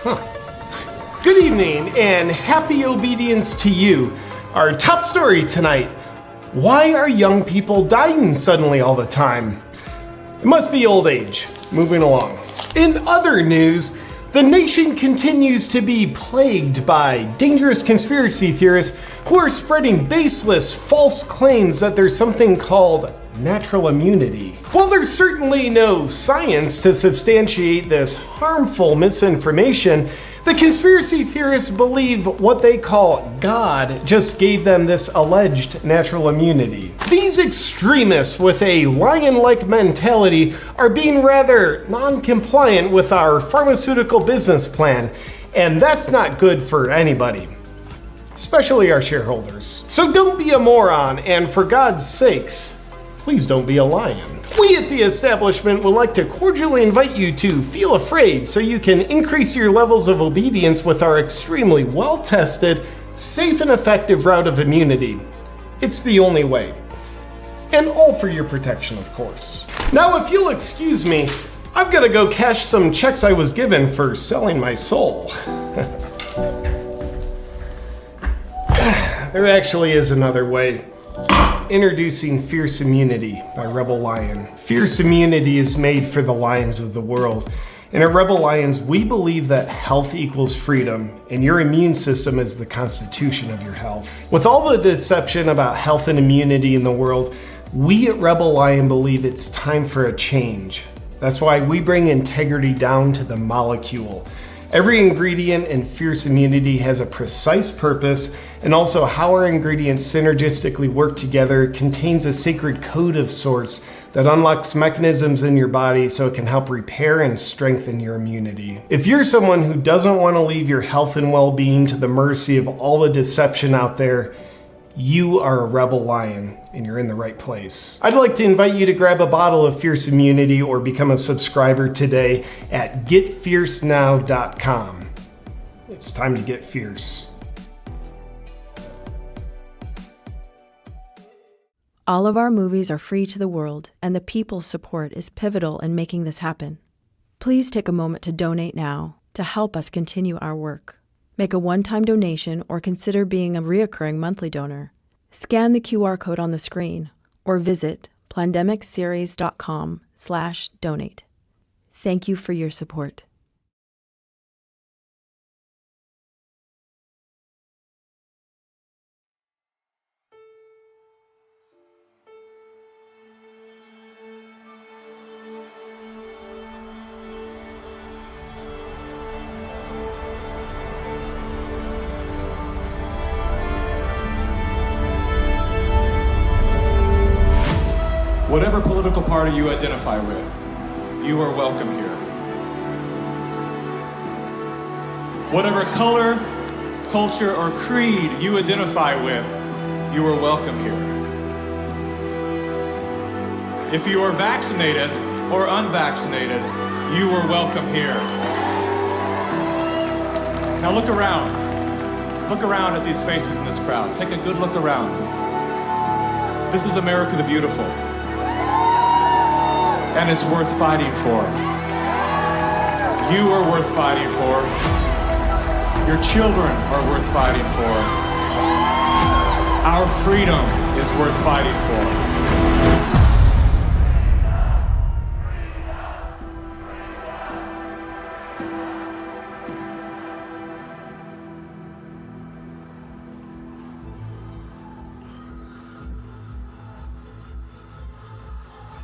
Good evening and happy obedience to you. Our top story tonight: why are young people dying suddenly all the time? It must be old age. Moving along. In other news, the nation continues to be plagued by dangerous conspiracy theorists who are spreading baseless, false claims that there's something called natural immunity. While there's certainly no science to substantiate this harmful misinformation, the conspiracy theorists believe what they call God just gave them this alleged natural immunity. These extremists with a lion-like mentality are being rather non-compliant with our pharmaceutical business plan, and that's not good for anybody, especially our shareholders. So don't be a moron, and for God's sakes, please don't be a lion. We at the establishment would like to cordially invite you to feel afraid so you can increase your levels of obedience with our extremely well-tested, safe and effective route of immunity. It's the only way. And all for your protection, of course. Now, if you'll excuse me, I've got to go cash some checks I was given for selling my soul. There actually is another way. Introducing Fierce Immunity by Rebel Lion. Fierce Immunity is made for the lions of the world. And at Rebel Lions, we believe that health equals freedom, and your immune system is the constitution of your health. With all the deception about health and immunity in the world, we at Rebel Lion believe it's time for a change. That's why we bring integrity down to the molecule. Every ingredient in Fierce Immunity has a precise purpose, and also how our ingredients synergistically work together contains a sacred code of sorts that unlocks mechanisms in your body so it can help repair and strengthen your immunity. If you're someone who doesn't want to leave your health and well-being to the mercy of all the deception out there, you are a Rebel Lion, and you're in the right place. I'd like to invite you to grab a bottle of Fierce Immunity or become a subscriber today at getfiercenow.com. It's time to get fierce. All of our movies are free to the world, and the people's support is pivotal in making this happen. Please take a moment to donate now to help us continue our work. Make a one-time donation or consider being a reoccurring monthly donor. Scan the QR code on the screen or visit plandemicseries.com/donate. Thank you for your support. Whatever political party you identify with, you are welcome here. Whatever color, culture, or creed you identify with, you are welcome here. If you are vaccinated or unvaccinated, you are welcome here. Now look around. Look around at these faces in this crowd. Take a good look around. This is America the Beautiful. And it's worth fighting for. You are worth fighting for. Your children are worth fighting for. Our freedom is worth fighting for.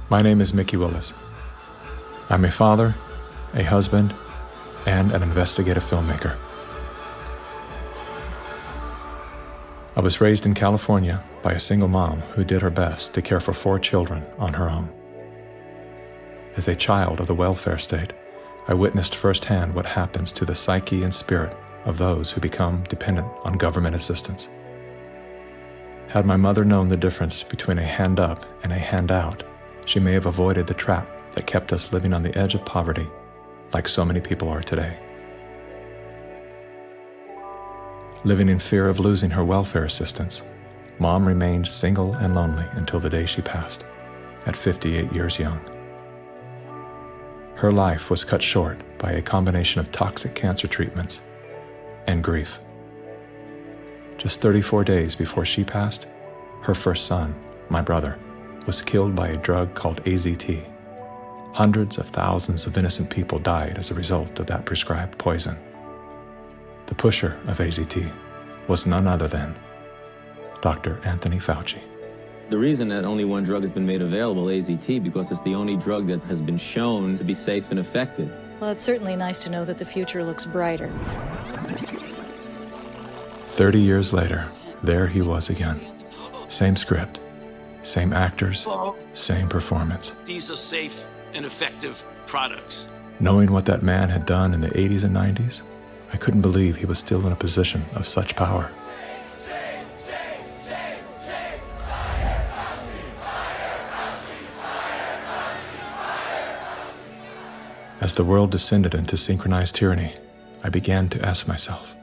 My name is Mikki Willis. I'm a father, a husband, and an investigative filmmaker. I was raised in California by a single mom who did her best to care for 4 children on her own. As a child of the welfare state, I witnessed firsthand what happens to the psyche and spirit of those who become dependent on government assistance. Had my mother known the difference between a hand up and a handout, she may have avoided the trap that kept us living on the edge of poverty, like so many people are today. Living in fear of losing her welfare assistance, Mom remained single and lonely until the day she passed, at 58 years young. Her life was cut short by a combination of toxic cancer treatments and grief. Just 34 days before she passed, her first son, my brother, was killed by a drug called AZT. Hundreds of thousands of innocent people died as a result of that prescribed poison. The pusher of AZT was none other than Dr. Anthony Fauci. The reason that only one drug has been made available, AZT, because it's the only drug that has been shown to be safe and effective. Well, it's certainly nice to know that the future looks brighter. 30 years later, there he was again. Same script, same actors, same performance. These are safe and effective products. Knowing what that man had done in the 80s and 90s, I couldn't believe he was still in a position of such power. As the world descended into synchronized tyranny, I began to ask myself,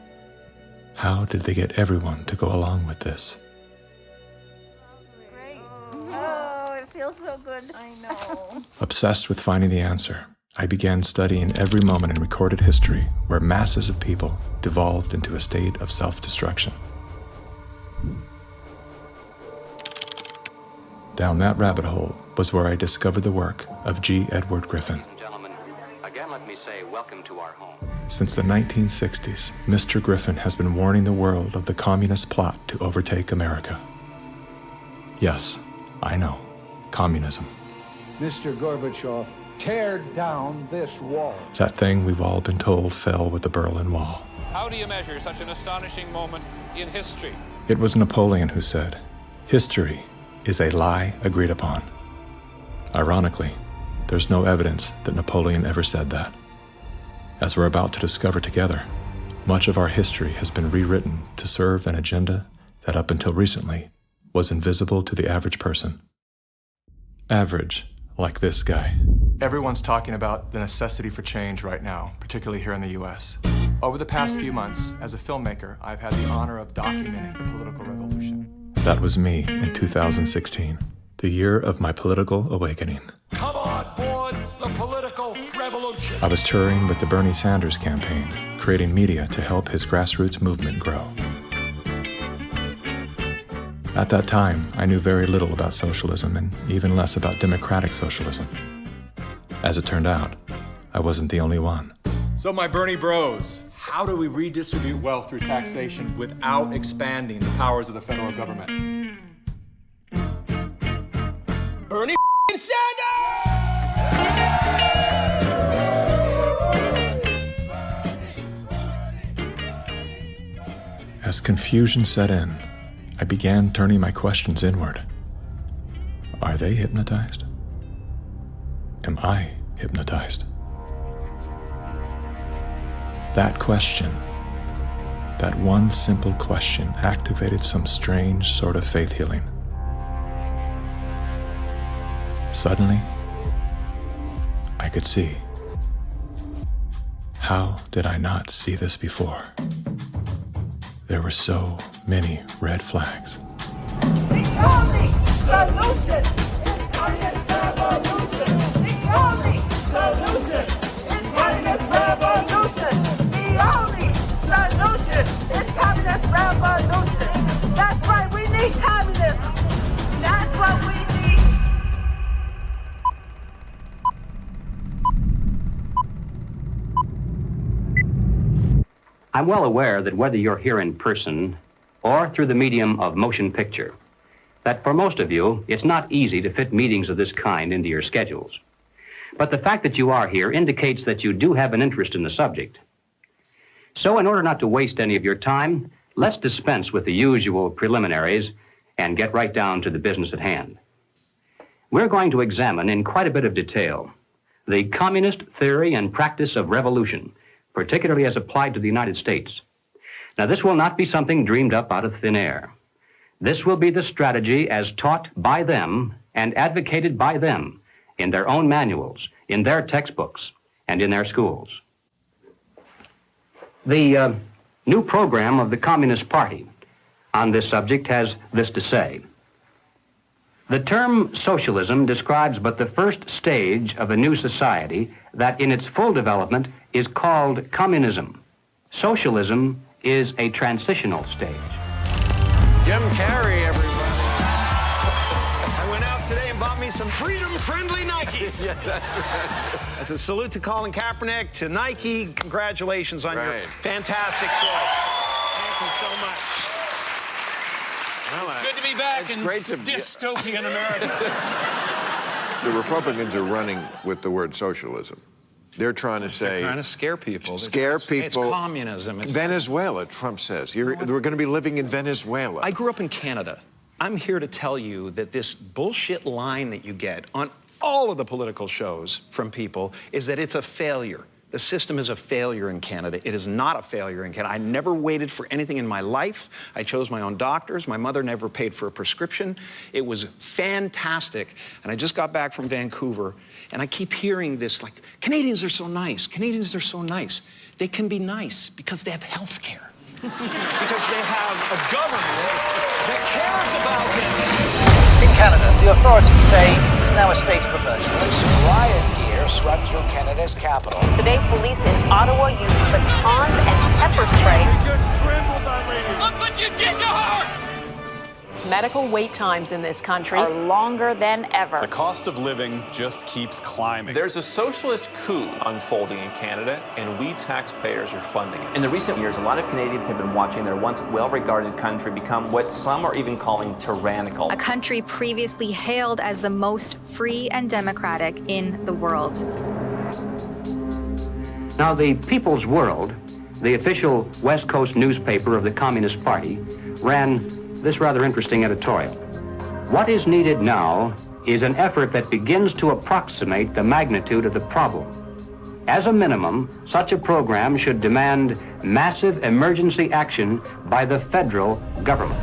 how did they get everyone to go along with this? Great. Oh, it feels so good. I know. Obsessed with finding the answer, I began studying every moment in recorded history where masses of people devolved into a state of self-destruction. Down that rabbit hole was where I discovered the work of G. Edward Griffin. Gentlemen, again let me say welcome to our home. Since the 1960s, Mr. Griffin has been warning the world of the communist plot to overtake America. Yes, I know, communism. Mr. Gorbachev, tear down this wall. That thing we've all been told fell with the Berlin Wall. How do you measure such an astonishing moment in history? It was Napoleon who said, "History is a lie agreed upon." Ironically, there's no evidence that Napoleon ever said that. As we're about to discover together, much of our history has been rewritten to serve an agenda that up until recently was invisible to the average person. Average, like this guy. Everyone's talking about the necessity for change right now, particularly here in the US. Over the past few months, as a filmmaker, I've had the honor of documenting the political revolution. That was me in 2016, the year of my political awakening. Come on board the political revolution. I was touring with the Bernie Sanders campaign, creating media to help his grassroots movement grow. At that time, I knew very little about socialism and even less about democratic socialism. As it turned out, I wasn't the only one. So my Bernie bros, how do we redistribute wealth through taxation without expanding the powers of the federal government? Bernie Sanders! As confusion set in, I began turning my questions inward. Are they hypnotized? Am I hypnotized? That question, that one simple question, activated some strange sort of faith healing. Suddenly, I could see. How did I not see this before? There were so many red flags. The only solution is communist revolution. The only solution is communist revolution. The only solution is communist revolution. That's right, we need communism. That's what we need. I'm well aware that whether you're here in person or through the medium of motion picture, that for most of you, it's not easy to fit meetings of this kind into your schedules. But the fact that you are here indicates that you do have an interest in the subject. So in order not to waste any of your time, let's dispense with the usual preliminaries and get right down to the business at hand. We're going to examine in quite a bit of detail the communist theory and practice of revolution, particularly as applied to the United States. Now, this will not be something dreamed up out of thin air. This will be the strategy as taught by them and advocated by them in their own manuals, in their textbooks, and in their schools. The new program of the Communist Party on this subject has this to say. The term socialism describes but the first stage of a new society that in its full development is called communism. Socialism is a transitional stage. Jim Carrey, everybody. I went out today and bought me some freedom-friendly Nikes. Yeah, that's right. As a salute to Colin Kaepernick, to Nike, congratulations on your fantastic choice. Thank you so much. Well, it's good to be back in dystopian America. The Republicans are running with the word socialism. They're trying to say... They're trying to scare people. Scare people. It's communism. It's Venezuela, Trump says. We're going to be living in Venezuela. I grew up in Canada. I'm here to tell you that this bullshit line that you get on all of the political shows from people is that it's a failure. The system is a failure in Canada. It is not a failure in Canada. I never waited for anything in my life. I chose my own doctors. My mother never paid for a prescription. It was fantastic. And I just got back from Vancouver, and I keep hearing this, like, Canadians are so nice. Canadians are so nice. They can be nice because they have health care. Because they have a government that cares about them. In Canada, the authorities say it's now a state of emergency. Riot gear swept through Canada's capital. Today, police in Ottawa used batons and pepper spray. You just trampled that lady. Look what you did to her! Medical wait times in this country are longer than ever. The cost of living just keeps climbing. There's a socialist coup unfolding in Canada, and we taxpayers are funding it. In the recent years, a lot of Canadians have been watching their once well-regarded country become what some are even calling tyrannical. A country previously hailed as the most free and democratic in the world. Now, the People's World, the official West Coast newspaper of the Communist Party, ran this rather interesting editorial. What is needed now is an effort that begins to approximate the magnitude of the problem. As a minimum, such a program should demand massive emergency action by the federal government.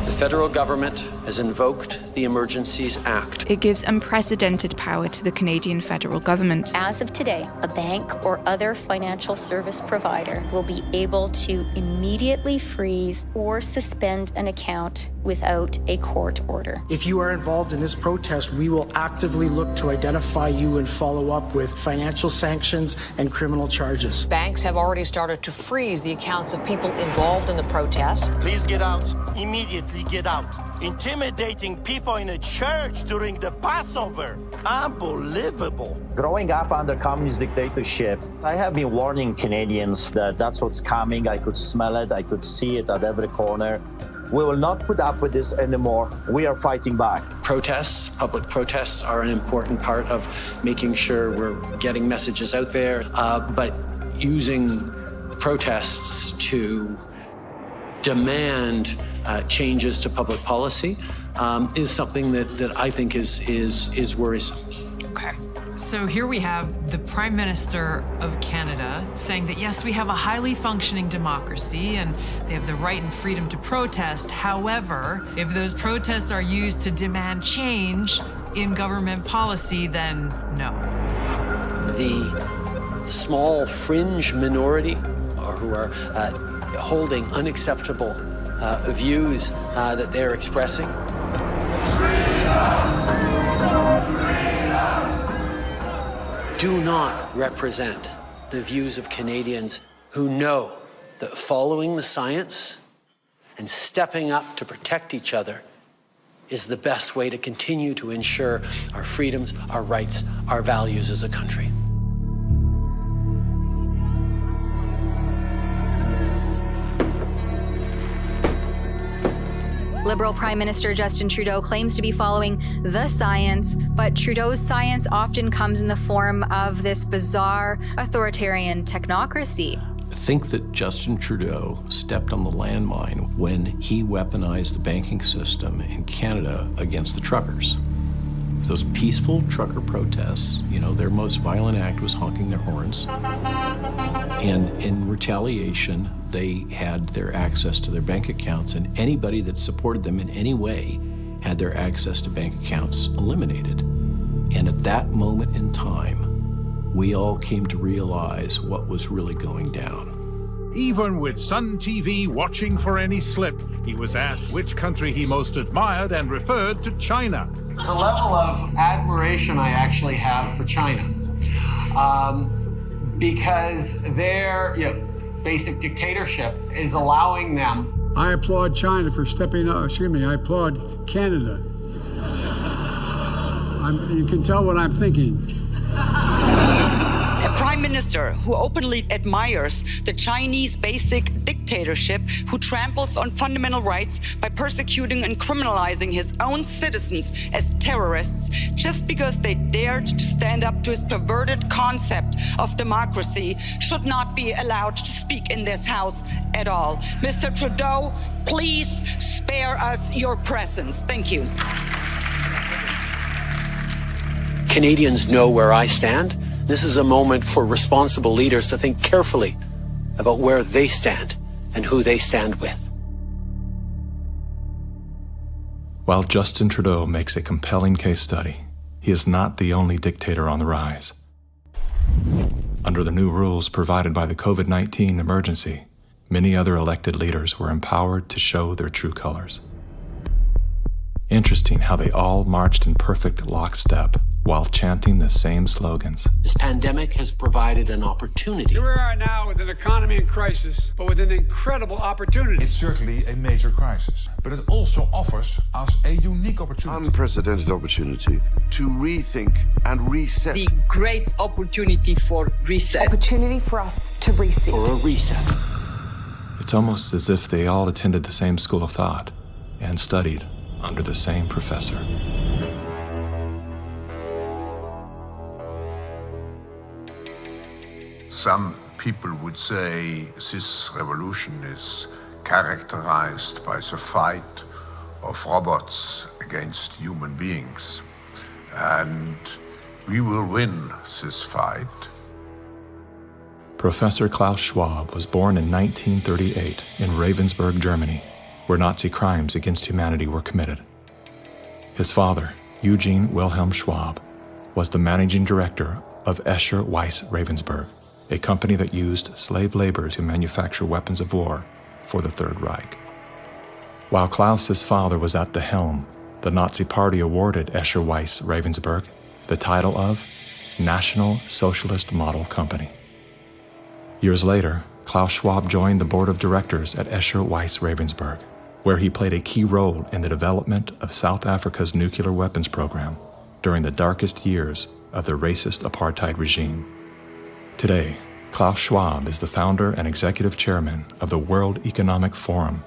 The federal government has invoked the Emergencies Act. It gives unprecedented power to the Canadian federal government. As of today, a bank or other financial service provider will be able to immediately freeze or suspend an account without a court order. If you are involved in this protest, we will actively look to identify you and follow up with financial sanctions and criminal charges. Banks have already started to freeze the accounts of people involved in the protests. Please get out. Immediately get out. Intimidating people in a church during the Passover. Unbelievable. Growing up under communist dictatorships, I have been warning Canadians that that's what's coming. I could smell it. I could see it at every corner. We will not put up with this anymore. We are fighting back. Protests, public protests, are an important part of making sure we're getting messages out there, but using protests to demand changes to public policy is something that I think is worrisome. Okay. So here we have the Prime Minister of Canada saying that, yes, we have a highly functioning democracy and they have the right and freedom to protest. However, if those protests are used to demand change in government policy, then no. The small fringe minority who are holding unacceptable views that they're expressing. Do not represent the views of Canadians who know that following the science and stepping up to protect each other is the best way to continue to ensure our freedoms, our rights, our values as a country. Liberal Prime Minister Justin Trudeau claims to be following the science, but Trudeau's science often comes in the form of this bizarre authoritarian technocracy. I think that Justin Trudeau stepped on the landmine when he weaponized the banking system in Canada against the truckers. Those peaceful trucker protests, their most violent act was honking their horns. And in retaliation, they had their access to their bank accounts, and anybody that supported them in any way had their access to bank accounts eliminated. And at that moment in time, we all came to realize what was really going down. Even with Sun TV watching for any slip, he was asked which country he most admired and referred to China. The level of admiration I actually have for China. because their basic dictatorship is allowing them. I applaud China for stepping up. I applaud Canada. You can tell what I'm thinking. A prime minister who openly admires the Chinese basic dictatorship, who tramples on fundamental rights by persecuting and criminalizing his own citizens as terrorists just because they dared to stand up to his perverted concept of democracy, should not be allowed to speak in this House at all. Mr. Trudeau, please spare us your presence. Thank you. Canadians know where I stand. This is a moment for responsible leaders to think carefully about where they stand and who they stand with. While Justin Trudeau makes a compelling case study, he is not the only dictator on the rise. Under the new rules provided by the COVID-19 emergency, many other elected leaders were empowered to show their true colors. Interesting how they all marched in perfect lockstep while chanting the same slogans. This pandemic has provided an opportunity. Here we are now with an economy in crisis, but with an incredible opportunity. It's certainly a major crisis, but it also offers us a unique opportunity. Unprecedented opportunity to rethink and reset. The great opportunity for reset. Opportunity for us to reset. For a reset. It's almost as if they all attended the same school of thought and studied under the same professor. Some people would say this revolution is characterized by the fight of robots against human beings. And we will win this fight. Professor Klaus Schwab was born in 1938 in Ravensburg, Germany, where Nazi crimes against humanity were committed. His father, Eugene Wilhelm Schwab, was the managing director of Escher Weiss Ravensburg, a company that used slave labor to manufacture weapons of war for the Third Reich. While Klaus's father was at the helm, the Nazi Party awarded Escher Weiss Ravensburg the title of National Socialist Model Company. Years later, Klaus Schwab joined the board of directors at Escher Weiss Ravensburg, where he played a key role in the development of South Africa's nuclear weapons program during the darkest years of the racist apartheid regime. Today, Klaus Schwab is the founder and executive chairman of the World Economic Forum.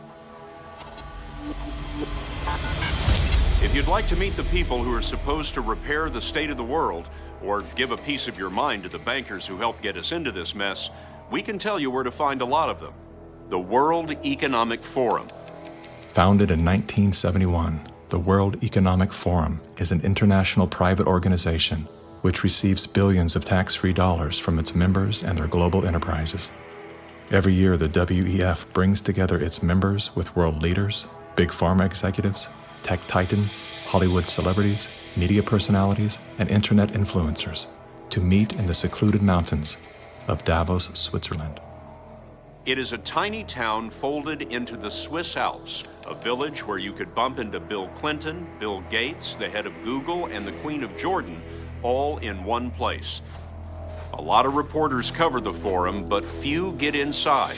If you'd like to meet the people who are supposed to repair the state of the world, or give a piece of your mind to the bankers who helped get us into this mess, we can tell you where to find a lot of them. The World Economic Forum. Founded in 1971, the World Economic Forum is an international private organization which receives billions of tax-free dollars from its members and their global enterprises. Every year, the WEF brings together its members with world leaders, big pharma executives, tech titans, Hollywood celebrities, media personalities, and internet influencers to meet in the secluded mountains of Davos, Switzerland. It is a tiny town folded into the Swiss Alps, a village where you could bump into Bill Clinton, Bill Gates, the head of Google, and the Queen of Jordan, all in one place. A lot of reporters cover the forum, but few get inside.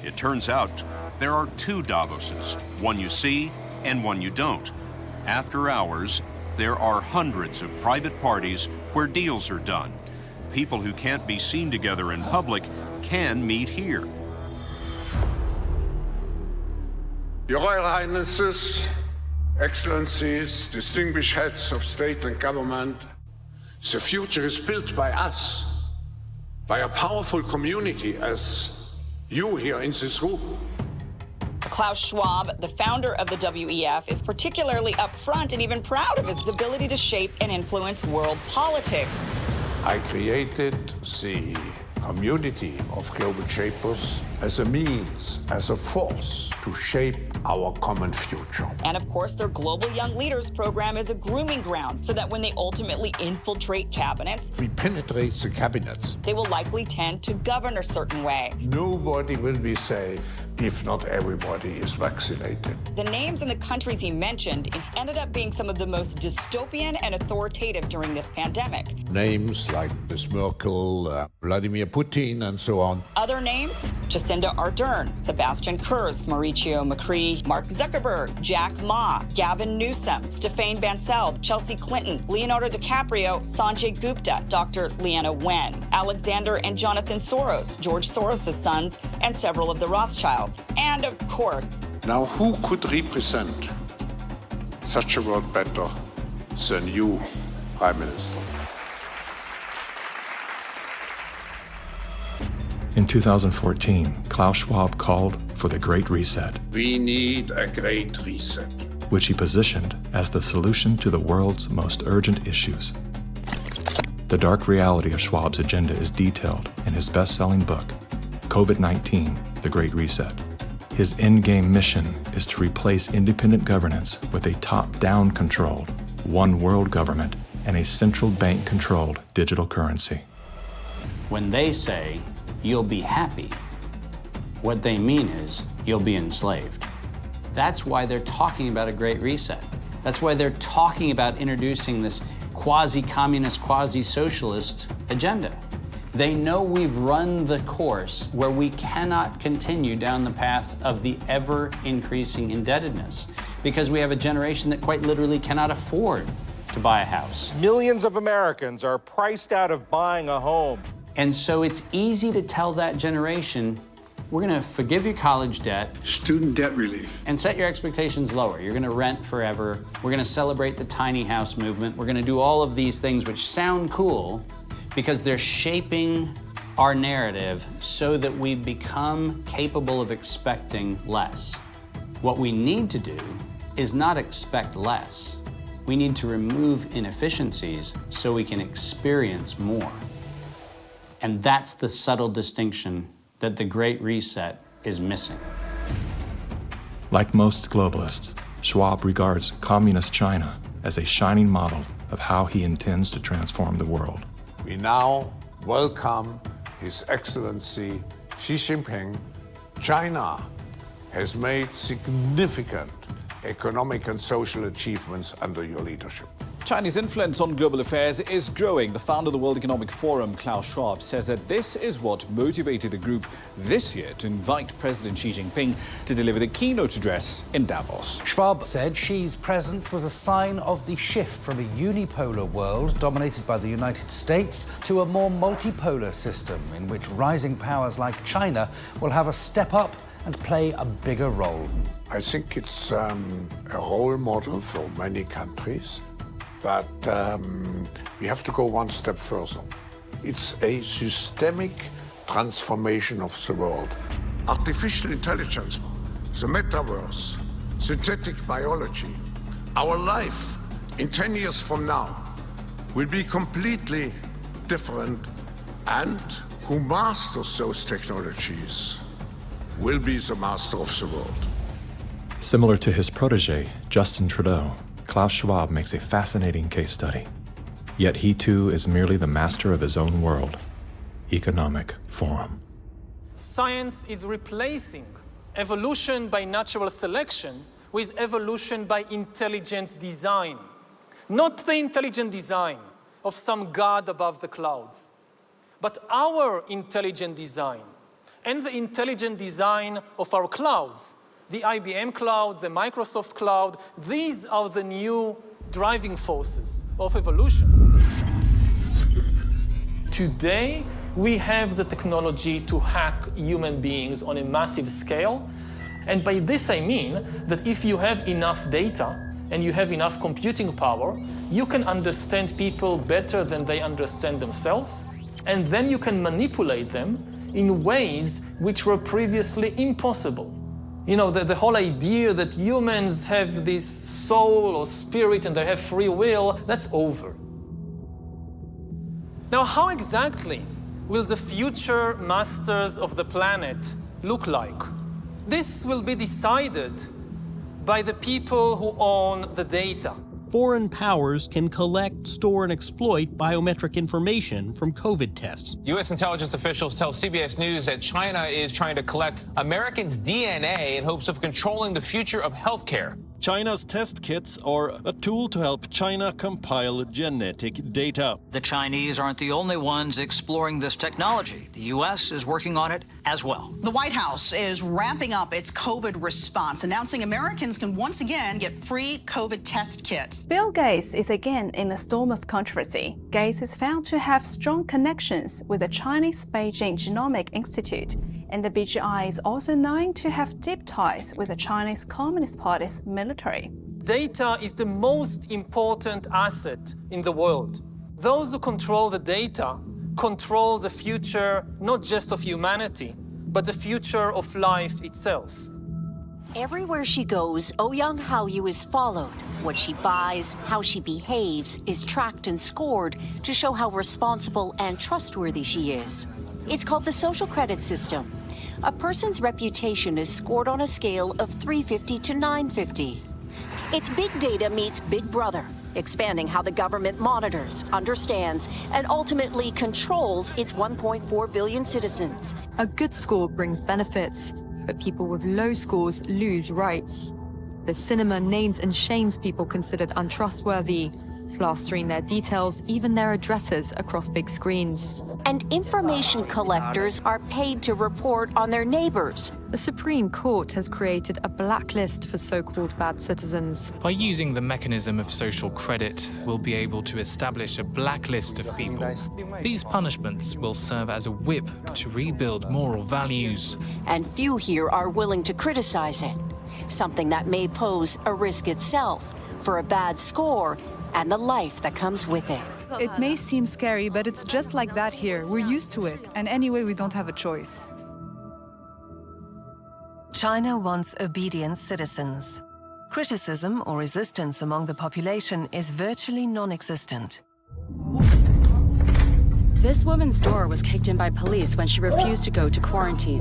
It turns out there are two Davoses, one you see and one you don't. After hours, there are hundreds of private parties where deals are done. People who can't be seen together in public can meet here. Your Royal Highnesses, Excellencies, distinguished heads of state and government, the future is built by us, by a powerful community as you here in this room. Klaus Schwab, the founder of the WEF, is particularly upfront and even proud of his ability to shape and influence world politics. I created the community of global shapers as a means, as a force to shape our common future. And of course, their Global Young Leaders program is a grooming ground so that when they ultimately infiltrate cabinets, We penetrate the cabinets. they will likely tend to govern a certain way. Nobody will be safe if not everybody is vaccinated. The names and the countries he mentioned ended up being some of the most dystopian and authoritative during this pandemic. Names like Ms. Merkel, Vladimir Putin, and so on. Other names? Jacinda Ardern, Sebastian Kurz, Mauricio Macri, Mark Zuckerberg, Jack Ma, Gavin Newsom, Stéphane Bancel, Chelsea Clinton, Leonardo DiCaprio, Sanjay Gupta, Dr. Leana Wen, Alexander and Jonathan Soros, George Soros' sons, and several of the Rothschilds. And of course, Now, who could represent such a world better than you, Prime Minister? In 2014, Klaus Schwab called for the Great Reset, We need a great reset. which he positioned as the solution to the world's most urgent issues. The dark reality of Schwab's agenda is detailed in his best-selling book, COVID-19, The Great Reset. His endgame mission is to replace independent governance with a top-down controlled, one world government and a central bank-controlled digital currency. When they say, you'll be happy, what they mean is, you'll be enslaved. That's why they're talking about a great reset. That's why they're talking about introducing this quasi-communist, quasi-socialist agenda. They know we've run the course where we cannot continue down the path of the ever-increasing indebtedness because we have a generation that quite literally cannot afford to buy a house. Millions of Americans are priced out of buying a home. And so it's easy to tell that generation, we're gonna forgive your college debt. Student debt relief. And set your expectations lower. You're gonna rent forever. We're gonna celebrate the tiny house movement. We're gonna do all of these things which sound cool because they're shaping our narrative so that we become capable of expecting less. What we need to do is not expect less. We need to remove inefficiencies so we can experience more. And that's the subtle distinction that the Great Reset is missing. Like most globalists, Schwab regards communist China as a shining model of how he intends to transform the world. We now welcome His Excellency Xi Jinping. China has made significant economic and social achievements under your leadership. Chinese influence on global affairs is growing. The founder of the World Economic Forum, Klaus Schwab, says that this is what motivated the group this year to invite President Xi Jinping to deliver the keynote address in Davos. Schwab said Xi's presence was a sign of the shift from a unipolar world dominated by the United States to a more multipolar system in which rising powers like China will have a step up and play a bigger role. I think it's a role model for many countries. But we have to go one step further. It's a systemic transformation of the world. Artificial intelligence, the metaverse, synthetic biology, our life in 10 years from now will be completely different, and who masters those technologies will be the master of the world. Similar to his protege, Justin Trudeau, Klaus Schwab makes a fascinating case study. Yet he too is merely the master of his own world. Economic Forum. Science is replacing evolution by natural selection with evolution by intelligent design. Not the intelligent design of some god above the clouds, but our intelligent design and the intelligent design of our clouds. The IBM cloud, the Microsoft cloud, these are the new driving forces of evolution. Today, we have the technology to hack human beings on a massive scale. And by this I mean that if you have enough data and you have enough computing power, you can understand people better than they understand themselves. And then you can manipulate them in ways which were previously impossible. You know, the whole idea that humans have this soul or spirit and they have free will, that's over. Now, how exactly will the future masters of the planet look like? This will be decided by the people who own the data. Foreign powers can collect, store, and exploit biometric information from COVID tests. U.S. intelligence officials tell CBS News that China is trying to collect Americans' DNA in hopes of controlling the future of healthcare. China's test kits are a tool to help China compile genetic data. The Chinese aren't the only ones exploring this technology. The U.S. is working on it as well. The White House is ramping up its COVID response, announcing Americans can once again get free COVID test kits. Bill Gates is again in a storm of controversy. Gates is found to have strong connections with the Chinese Beijing Genomic Institute, and the BGI is also known to have deep ties with the Chinese Communist Party's military. Data is the most important asset in the world. Those who control the data control the future not just of humanity, but the future of life itself. Everywhere she goes, Ouyang Haoyu is followed. What she buys, how she behaves, is tracked and scored to show how responsible and trustworthy she is. It's called the social credit system. A person's reputation is scored on a scale of 350 to 950. It's big data meets Big Brother, expanding how the government monitors, understands, and ultimately controls its 1.4 billion citizens. A good score brings benefits, but people with low scores lose rights. The cinema names and shames people considered untrustworthy, plastering their details, even their addresses, across big screens. And information collectors are paid to report on their neighbors. The Supreme Court has created a blacklist for so-called bad citizens. By using the mechanism of social credit, we'll be able to establish a blacklist of people. These punishments will serve as a whip to rebuild moral values. And few here are willing to criticize it, something that may pose a risk itself for a bad score and the life that comes with it. It may seem scary, but it's just like that here. We're used to it, and anyway, we don't have a choice. China wants obedient citizens. Criticism or resistance among the population is virtually non-existent. This woman's door was kicked in by police when she refused to go to quarantine.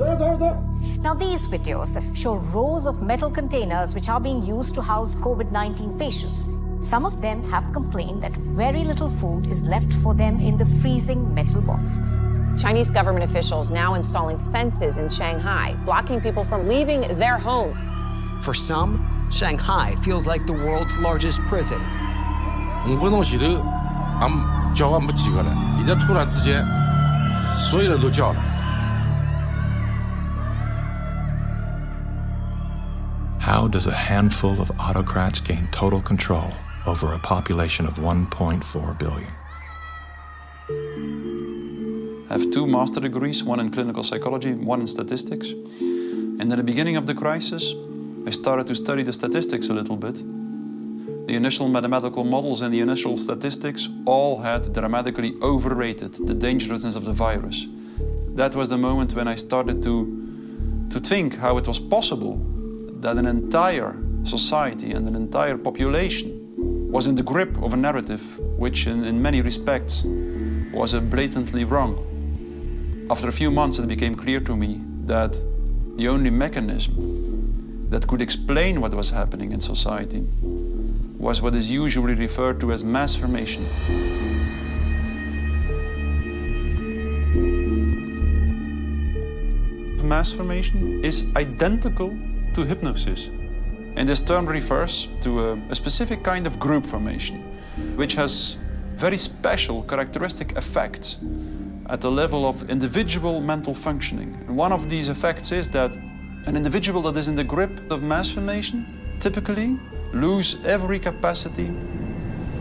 Now, these videos show rows of metal containers which are being used to house COVID-19 patients. Some of them have complained that very little food is left for them in the freezing metal boxes. Chinese government officials now installing fences in Shanghai, blocking people from leaving their homes. For some, Shanghai feels like the world's largest prison. How does a handful of autocrats gain total control over a population of 1.4 billion? I have 2 master degrees, one in clinical psychology, one in statistics. And at the beginning of the crisis, I started to study the statistics a little bit. The initial mathematical models and the initial statistics all had dramatically overrated the dangerousness of the virus. That was the moment when I started to think how it was possible that an entire society and an entire population was in the grip of a narrative which in many respects was blatantly wrong. After a few months it became clear to me that the only mechanism that could explain what was happening in society was what is usually referred to as mass formation. Mass formation is identical to hypnosis. And this term refers to a specific kind of group formation, which has very special characteristic effects at the level of individual mental functioning. And one of these effects is that an individual that is in the grip of mass formation typically lose every capacity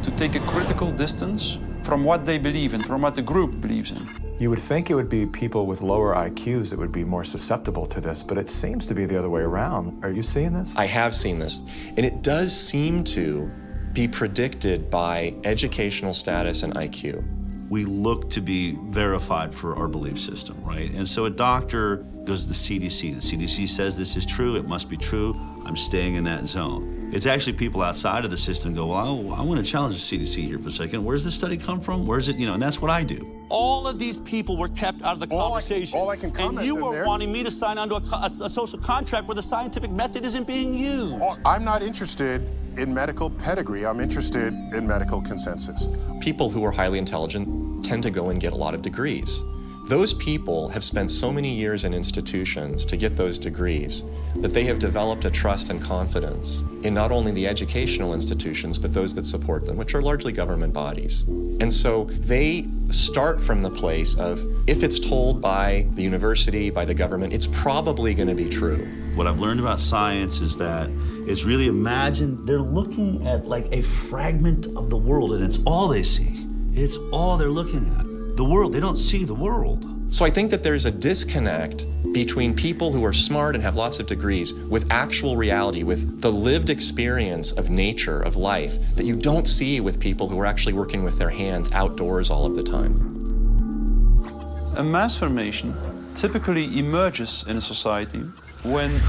to take a critical distance from what they believe in, from what the group believes in. You would think it would be people with lower IQs that would be more susceptible to this, but it seems to be the other way around. Are you seeing this? I have seen this, and it does seem to be predicted by educational status and IQ. We look to be verified for our belief system, right? And so a doctor goes to the CDC. The CDC says this is true, it must be true. I'm staying in that zone. It's actually people outside of the system go, well, I want to challenge the CDC here for a second. Where's this study come from? Where's it, and that's what I do. All of these people were kept out of the conversation. All I can comment and you were there. wanting me to sign onto a social contract where the scientific method isn't being used. I'm not interested in medical pedigree. I'm interested in medical consensus. People who are highly intelligent tend to go and get a lot of degrees. Those people have spent so many years in institutions to get those degrees that they have developed a trust and confidence in not only the educational institutions, but those that support them, which are largely government bodies. And so they start from the place of, if it's told by the university, by the government, it's probably going to be true. What I've learned about science is that it's really they're looking at like a fragment of the world, and it's all they see. It's all they're looking at. The world, they don't see the world. So I think that there's a disconnect between people who are smart and have lots of degrees with actual reality, with the lived experience of nature, of life, that you don't see with people who are actually working with their hands outdoors all of the time. A mass formation typically emerges in a society when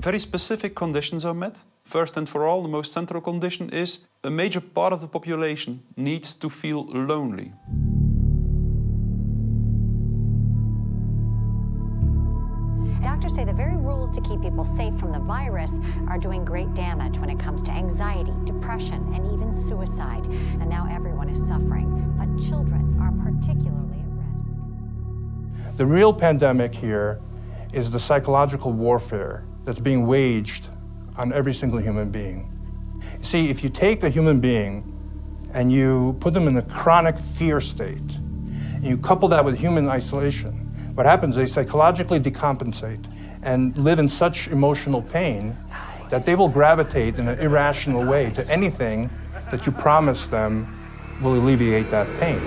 very specific conditions are met. First and for all, the most central condition is a major part of the population needs to feel lonely. Doctors say the very rules to keep people safe from the virus are doing great damage when it comes to anxiety, depression, and even suicide. And now everyone is suffering, but children are particularly at risk. The real pandemic here is the psychological warfare that's being waged on every single human being. See, if you take a human being and you put them in a chronic fear state, and you couple that with human isolation, what happens is they psychologically decompensate and live in such emotional pain that they will gravitate in an irrational way to anything that you promise them will alleviate that pain.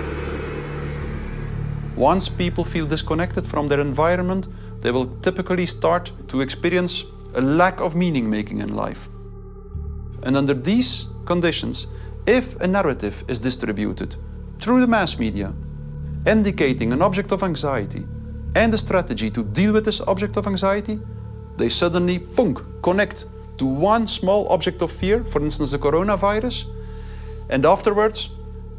Once people feel disconnected from their environment, they will typically start to experience a lack of meaning-making in life. And under these conditions, if a narrative is distributed through the mass media, indicating an object of anxiety, and a strategy to deal with this object of anxiety, they suddenly, connect to one small object of fear, for instance the coronavirus, and afterwards,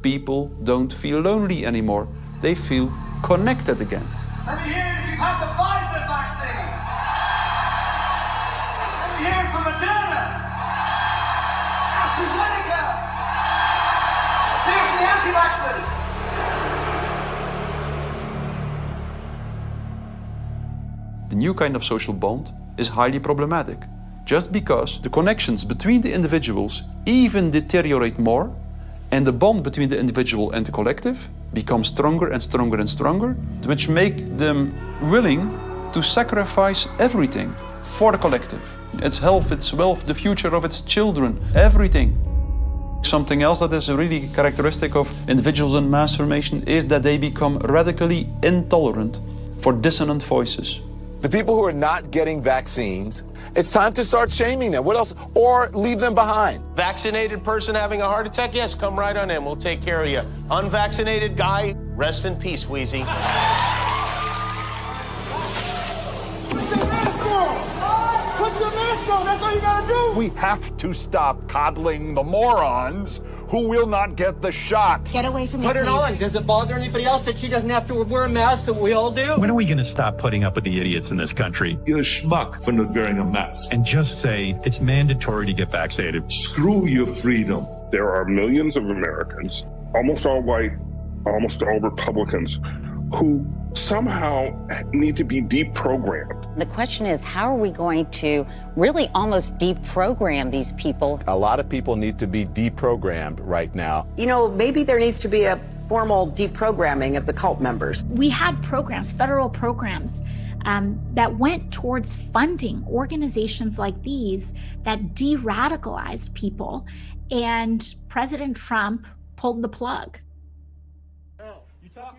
people don't feel lonely anymore. They feel connected again. Let me hear it if you've had the Pfizer vaccine. Let me hear it from Moderna, AstraZeneca. Let's hear it from the anti-vaxxers. The new kind of social bond is highly problematic, just because the connections between the individuals even deteriorate more, and the bond between the individual and the collective becomes stronger and stronger and stronger, which make them willing to sacrifice everything for the collective. Its health, its wealth, the future of its children, everything. Something else that is really characteristic of individuals in mass formation is that they become radically intolerant for dissonant voices. The people who are not getting vaccines, it's time to start shaming them. What else? Or leave them behind. Vaccinated person having a heart attack? Yes, come right on in. We'll take care of you. Unvaccinated guy, rest in peace, Wheezy. Put your mask on! Put your mask on! That's all you gotta do! We have to stop coddling the morons who will not get the shot. Get away from me, Put it please. on. Does it bother anybody else that she doesn't have to wear a mask that we all do? When are we going to stop putting up with the idiots in this country? You're a schmuck for not wearing a mask. And just say it's mandatory to get vaccinated. Screw your freedom. There are millions of Americans, almost all white, almost all Republicans, who somehow need to be deprogrammed. The question is, how are we going to really almost deprogram these people? A lot of people need to be deprogrammed right now. You know, maybe there needs to be a formal deprogramming of the cult members. We had programs, federal programs, that went towards funding organizations like these that de-radicalized people, and President Trump pulled the plug.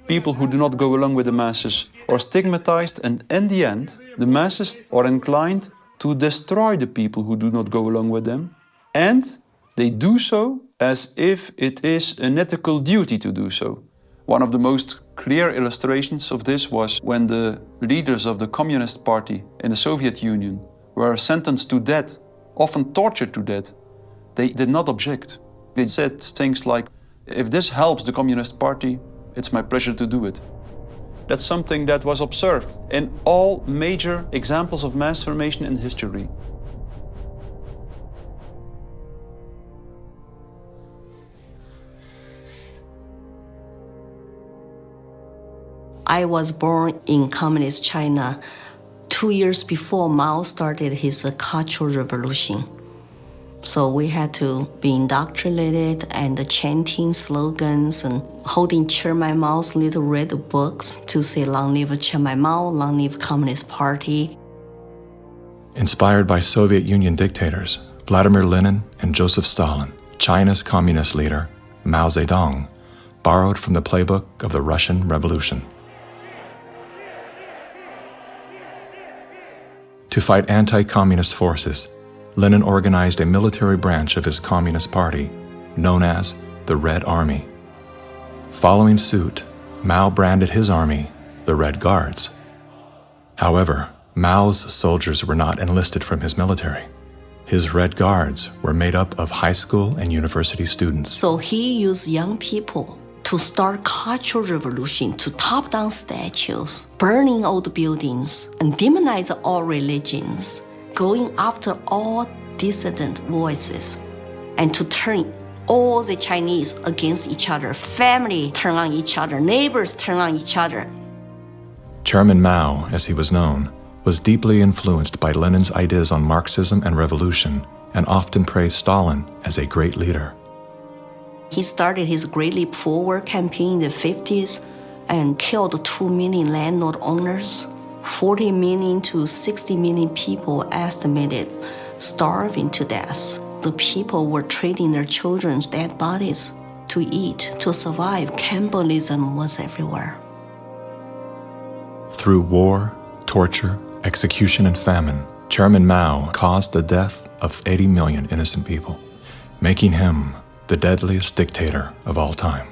People who do not go along with the masses are stigmatized, and in the end, the masses are inclined to destroy the people who do not go along with them, and they do so as if it is an ethical duty to do so. One of the most clear illustrations of this was when the leaders of the Communist Party in the Soviet Union were sentenced to death, often tortured to death, They did not object. They said things like, if this helps the Communist Party, it's my pleasure to do it. That's something that was observed in all major examples of mass formation in history. I was born in Communist China 2 years before Mao started his Cultural Revolution. So we had to be indoctrinated and chanting slogans and holding Chairman Mao's little red books to say, "Long live Chairman Mao, long live Communist Party." Inspired by Soviet Union dictators Vladimir Lenin and Joseph Stalin, China's communist leader, Mao Zedong, borrowed from the playbook of the Russian Revolution. To fight anti-communist forces, Lenin organized a military branch of his Communist Party, known as the Red Army. Following suit, Mao branded his army the Red Guards. However, Mao's soldiers were not enlisted from his military. His Red Guards were made up of high school and university students. So he used young people to start Cultural Revolution, to top down statues, burning old buildings, and demonize all religions, going after all dissident voices, and to turn all the Chinese against each other. Family turn on each other, neighbors turn on each other. Chairman Mao, as he was known, was deeply influenced by Lenin's ideas on Marxism and revolution, and often praised Stalin as a great leader. He started his Great Leap Forward campaign in the 50s and killed 2 million landlord owners. 40 million to 60 million people estimated starving to death. The people were trading their children's dead bodies to eat, to survive. Cannibalism was everywhere. Through war, torture, execution, and famine, Chairman Mao caused the death of 80 million innocent people, making him the deadliest dictator of all time.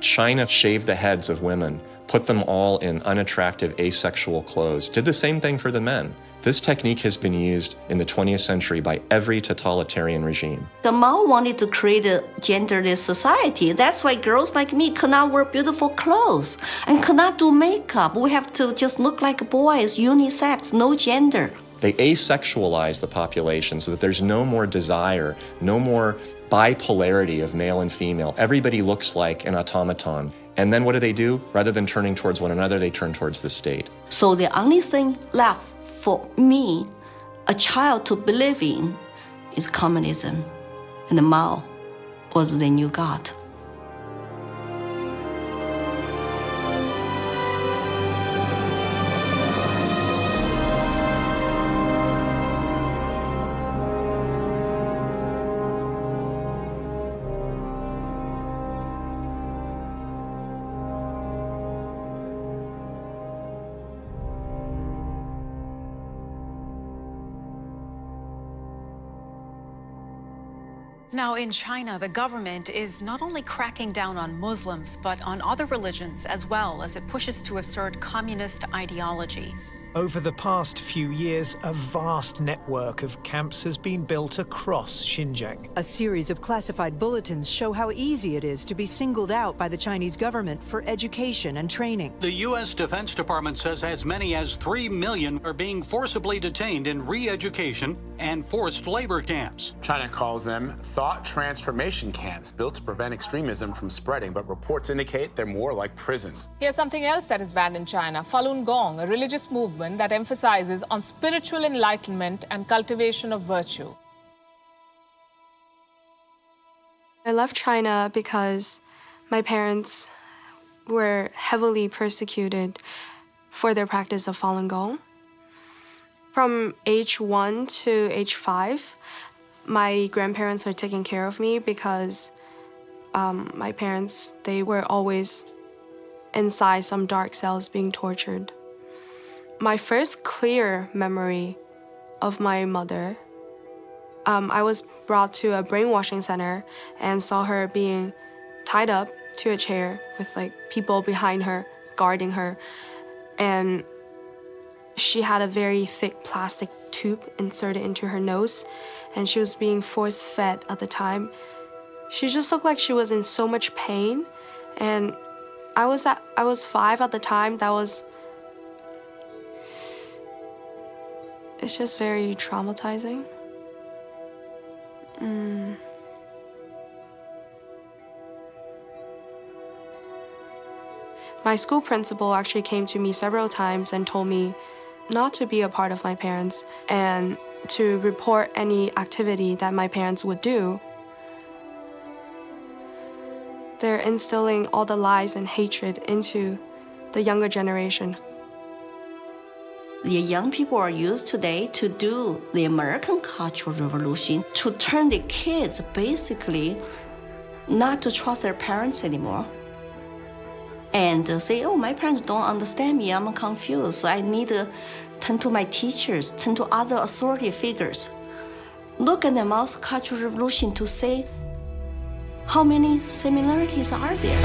China shaved the heads of women, put them all in unattractive asexual clothes, did the same thing for the men. This technique has been used in the 20th century by every totalitarian regime. The Mao wanted to create a genderless society. That's why girls like me could not wear beautiful clothes and could not do makeup. We have to just look like boys, unisex, no gender. They asexualize the population so that there's no more desire, no more bipolarity of male and female. Everybody looks like an automaton. And then what do? Rather than turning towards one another, they turn towards the state. So the only thing left for me, a child, to believe in is communism. And Mao was the new God. Now, in China, the government is not only cracking down on Muslims, but on other religions as well, as it pushes to assert communist ideology. Over the past few years, a vast network of camps has been built across Xinjiang. A series of classified bulletins show how easy it is to be singled out by the Chinese government for education and training. The U.S. Defense Department says as many as 3 million are being forcibly detained in re-education and forced labor camps. China calls them thought transformation camps built to prevent extremism from spreading, but reports indicate they're more like prisons. Here's something else that is banned in China: Falun Gong, a religious movement that emphasizes on spiritual enlightenment and cultivation of virtue. I left China because my parents were heavily persecuted for their practice of Falun Gong. From age 1 to age 5, my grandparents were taking care of me because my parents, they were always inside some dark cells being tortured. My first clear memory of my mother, I was brought to a brainwashing center and saw her being tied up to a chair with like people behind her guarding her, and she had a very thick plastic tube inserted into her nose, and she was being force-fed at the time. She just looked like she was in so much pain, and I was 5 at the time. It's just very traumatizing. My school principal actually came to me several times and told me not to be a part of my parents and to report any activity that my parents would do. They're instilling all the lies and hatred into the younger generation. The young people are used today to do the American Cultural Revolution, to turn the kids basically not to trust their parents anymore. And say, oh, my parents don't understand me, I'm confused, so I need to turn to my teachers, turn to other authority figures. Look at the Mao's Cultural Revolution to say how many similarities are there.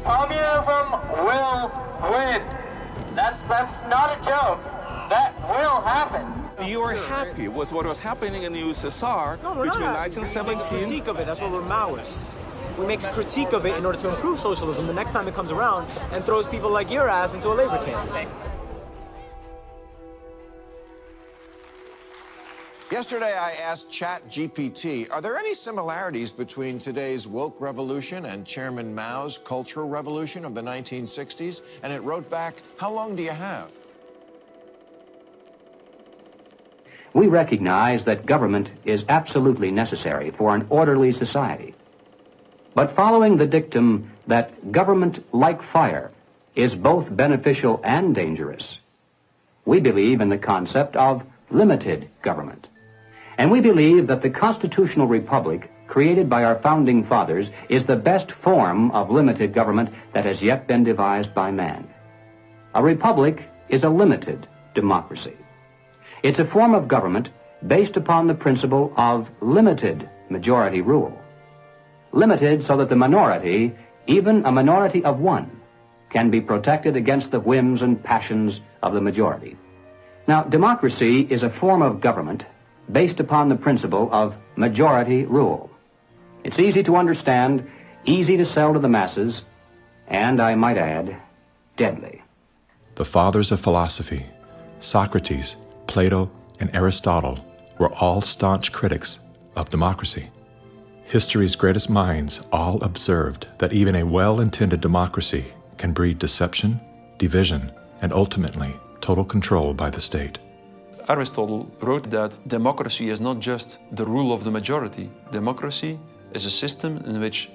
Communism will win. That's not a joke. That will happen. You are happy with what was happening in the USSR between 1917. We make a critique of it. That's what we're Maoists. We make a critique of it in order to improve socialism the next time it comes around and throws people like your ass into a labor camp. Yesterday, I asked ChatGPT, are there any similarities between today's woke revolution and Chairman Mao's cultural revolution of the 1960s? And it wrote back, how long do you have? We recognize that government is absolutely necessary for an orderly society. But following the dictum that government, like fire, is both beneficial and dangerous, we believe in the concept of limited government. And we believe that the constitutional republic created by our founding fathers is the best form of limited government that has yet been devised by man. A republic is a limited democracy. It's a form of government based upon the principle of limited majority rule. Limited so that the minority, even a minority of one, can be protected against the whims and passions of the majority. Now, democracy is a form of government based upon the principle of majority rule. It's easy to understand, easy to sell to the masses, and, I might add, deadly. The fathers of philosophy, Socrates, Plato, and Aristotle, were all staunch critics of democracy. History's greatest minds all observed that even a well-intended democracy can breed deception, division, and ultimately total control by the state. Aristotle wrote that democracy is not just the rule of the majority. Democracy is a system in which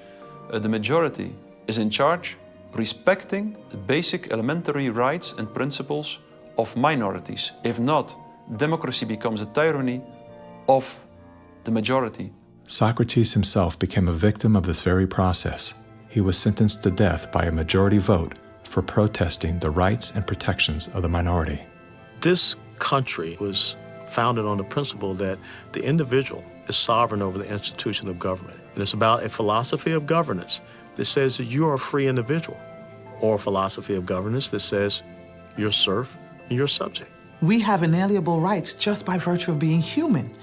the majority is in charge, respecting the basic elementary rights and principles of minorities. If not, democracy becomes a tyranny of the majority. Socrates himself became a victim of this very process. He was sentenced to death by a majority vote for protesting the rights and protections of the minority. This country was founded on the principle that the individual is sovereign over the institution of government. And it's about a philosophy of governance that says that you are a free individual, or a philosophy of governance that says you're serf and you're subject. We have inalienable rights just by virtue of being human.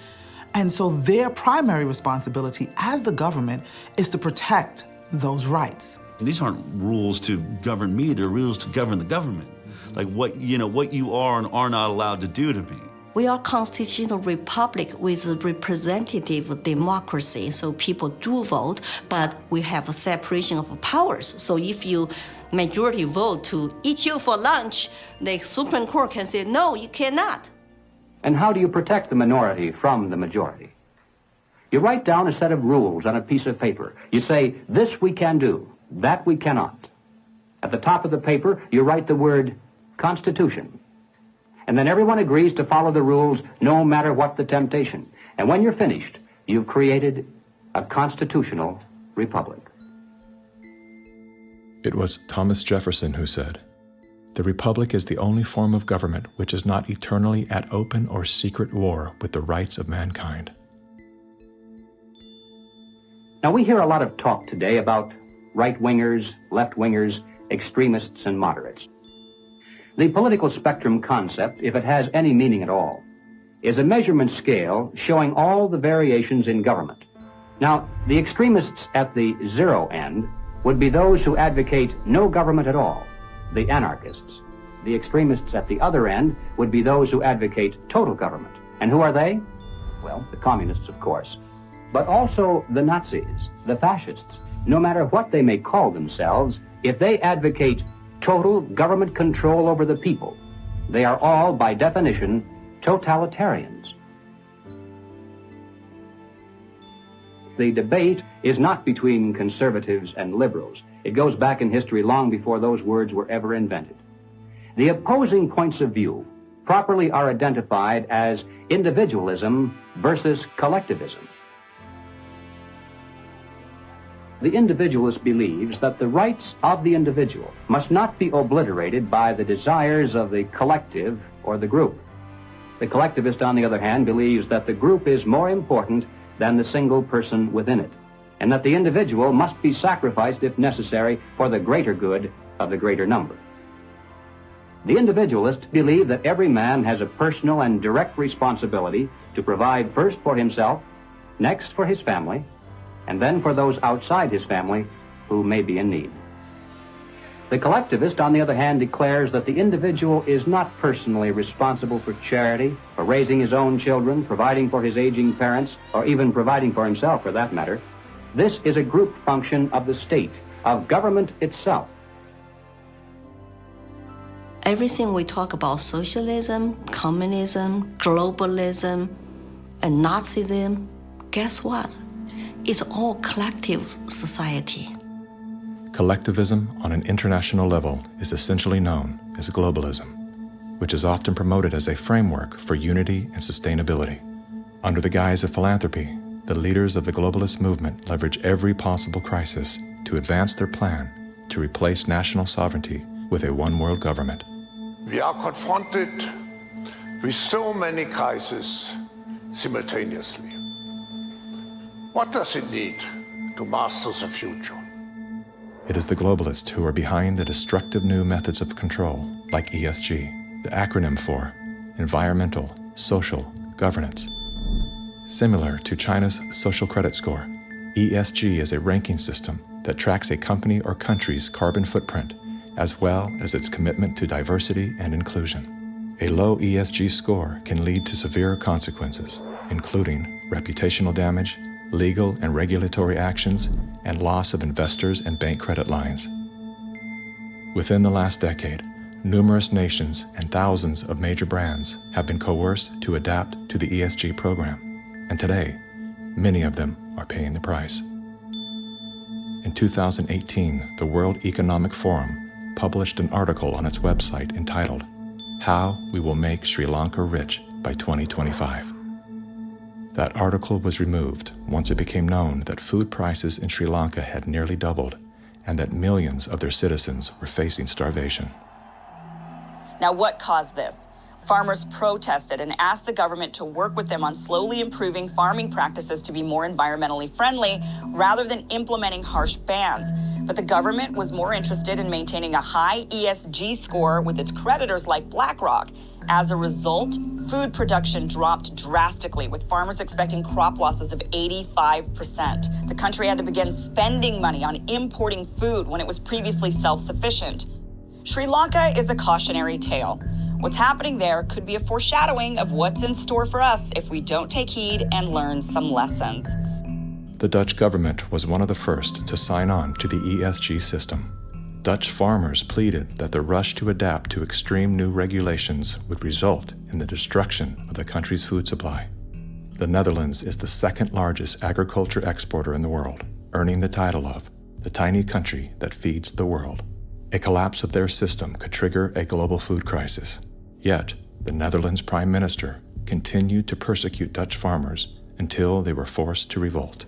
And so their primary responsibility as the government is to protect those rights. These aren't rules to govern me, they're rules to govern the government. Like what you are and are not allowed to do to me. We are constitutional republic with a representative democracy, so people do vote, but we have a separation of powers. So if you majority vote to eat you for lunch, the Supreme Court can say, no, you cannot. And how do you protect the minority from the majority? You write down a set of rules on a piece of paper. You say, this we can do, that we cannot. At the top of the paper, you write the word Constitution. And then everyone agrees to follow the rules no matter what the temptation. And when you're finished, you've created a constitutional republic. It was Thomas Jefferson who said, The Republic is the only form of government which is not eternally at open or secret war with the rights of mankind. Now, we hear a lot of talk today about right-wingers, left-wingers, extremists, and moderates. The political spectrum concept, if it has any meaning at all, is a measurement scale showing all the variations in government. Now, the extremists at the zero end would be those who advocate no government at all, the anarchists. The extremists at the other end would be those who advocate total government. And who are they? Well, the communists, of course, but also the Nazis, the fascists. No matter what they may call themselves, if they advocate total government control over the people, they are all, by definition, totalitarians. The debate is not between conservatives and liberals. It goes back in history long before those words were ever invented. The opposing points of view properly are identified as individualism versus collectivism. The individualist believes that the rights of the individual must not be obliterated by the desires of the collective or the group. The collectivist, on the other hand, believes that the group is more important than the single person within it, and that the individual must be sacrificed if necessary for the greater good of the greater number. The individualists believe that every man has a personal and direct responsibility to provide first for himself, next for his family, and then for those outside his family who may be in need. The collectivist, on the other hand, declares that the individual is not personally responsible for charity, for raising his own children, providing for his aging parents, or even providing for himself, for that matter. This is a group function of the state, of government itself. Everything we talk about, socialism, communism, globalism, and Nazism, guess what? It's all collective society. Collectivism on an international level is essentially known as globalism, which is often promoted as a framework for unity and sustainability. Under the guise of philanthropy, the leaders of the globalist movement leverage every possible crisis to advance their plan to replace national sovereignty with a one-world government. We are confronted with so many crises simultaneously. What does it need to master the future? It is the globalists who are behind the destructive new methods of control, like ESG, the acronym for Environmental, Social, Governance. Similar to China's social credit score, ESG is a ranking system that tracks a company or country's carbon footprint, as well as its commitment to diversity and inclusion. A low ESG score can lead to severe consequences, including reputational damage, legal and regulatory actions, and loss of investors and bank credit lines. Within the last decade, numerous nations and thousands of major brands have been coerced to adapt to the ESG program, and today, many of them are paying the price. In 2018, the World Economic Forum published an article on its website entitled, "How We Will Make Sri Lanka Rich by 2025. That article was removed once it became known that food prices in Sri Lanka had nearly doubled and that millions of their citizens were facing starvation. Now, what caused this? Farmers protested and asked the government to work with them on slowly improving farming practices to be more environmentally friendly rather than implementing harsh bans. But the government was more interested in maintaining a high ESG score with its creditors like BlackRock. As a result, food production dropped drastically, with farmers expecting crop losses of 85%. The country had to begin spending money on importing food when it was previously self-sufficient. Sri Lanka is a cautionary tale. What's happening there could be a foreshadowing of what's in store for us if we don't take heed and learn some lessons. The Dutch government was one of the first to sign on to the ESG system. Dutch farmers pleaded that the rush to adapt to extreme new regulations would result in the destruction of the country's food supply. The Netherlands is the second largest agriculture exporter in the world, earning the title of the tiny country that feeds the world. A collapse of their system could trigger a global food crisis. Yet, the Netherlands Prime Minister continued to persecute Dutch farmers until they were forced to revolt.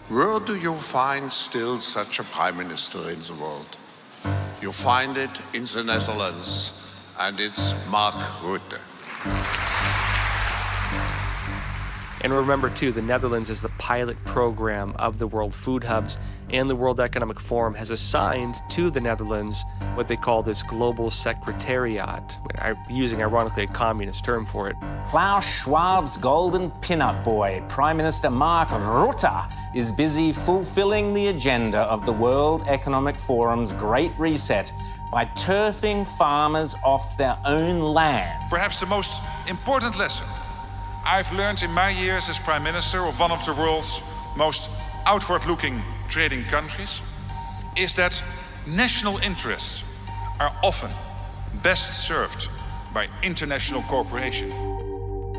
Where do you find still such a prime minister in the world? You find it in the Netherlands, and it's Mark Rutte. And remember, too, the Netherlands is the pilot program of the World Food Hubs, and the World Economic Forum has assigned to the Netherlands what they call this Global Secretariat, using, ironically, a communist term for it. Klaus Schwab's golden pin-up boy, Prime Minister Mark Rutte, is busy fulfilling the agenda of the World Economic Forum's Great Reset by turfing farmers off their own land. Perhaps the most important lesson I've learned in my years as Prime Minister of one of the world's most outward-looking trading countries is that national interests are often best served by international cooperation.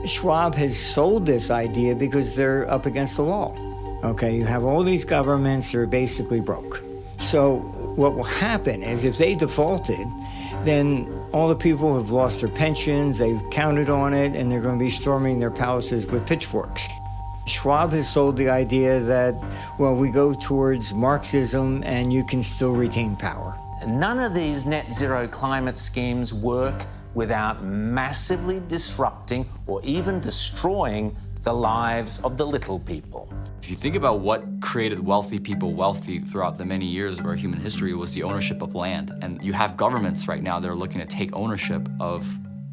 Schwab has sold this idea because they're up against the wall. Okay, you have all these governments that are basically broke. So what will happen is if they defaulted, then all the people have lost their pensions, they've counted on it, and they're going to be storming their palaces with pitchforks. Schwab has sold the idea that, well, we go towards Marxism and you can still retain power. None of these net zero climate schemes work without massively disrupting or even destroying the lives of the little people. If you think about what created wealthy people wealthy throughout the many years of our human history, was the ownership of land. And you have governments right now that are looking to take ownership of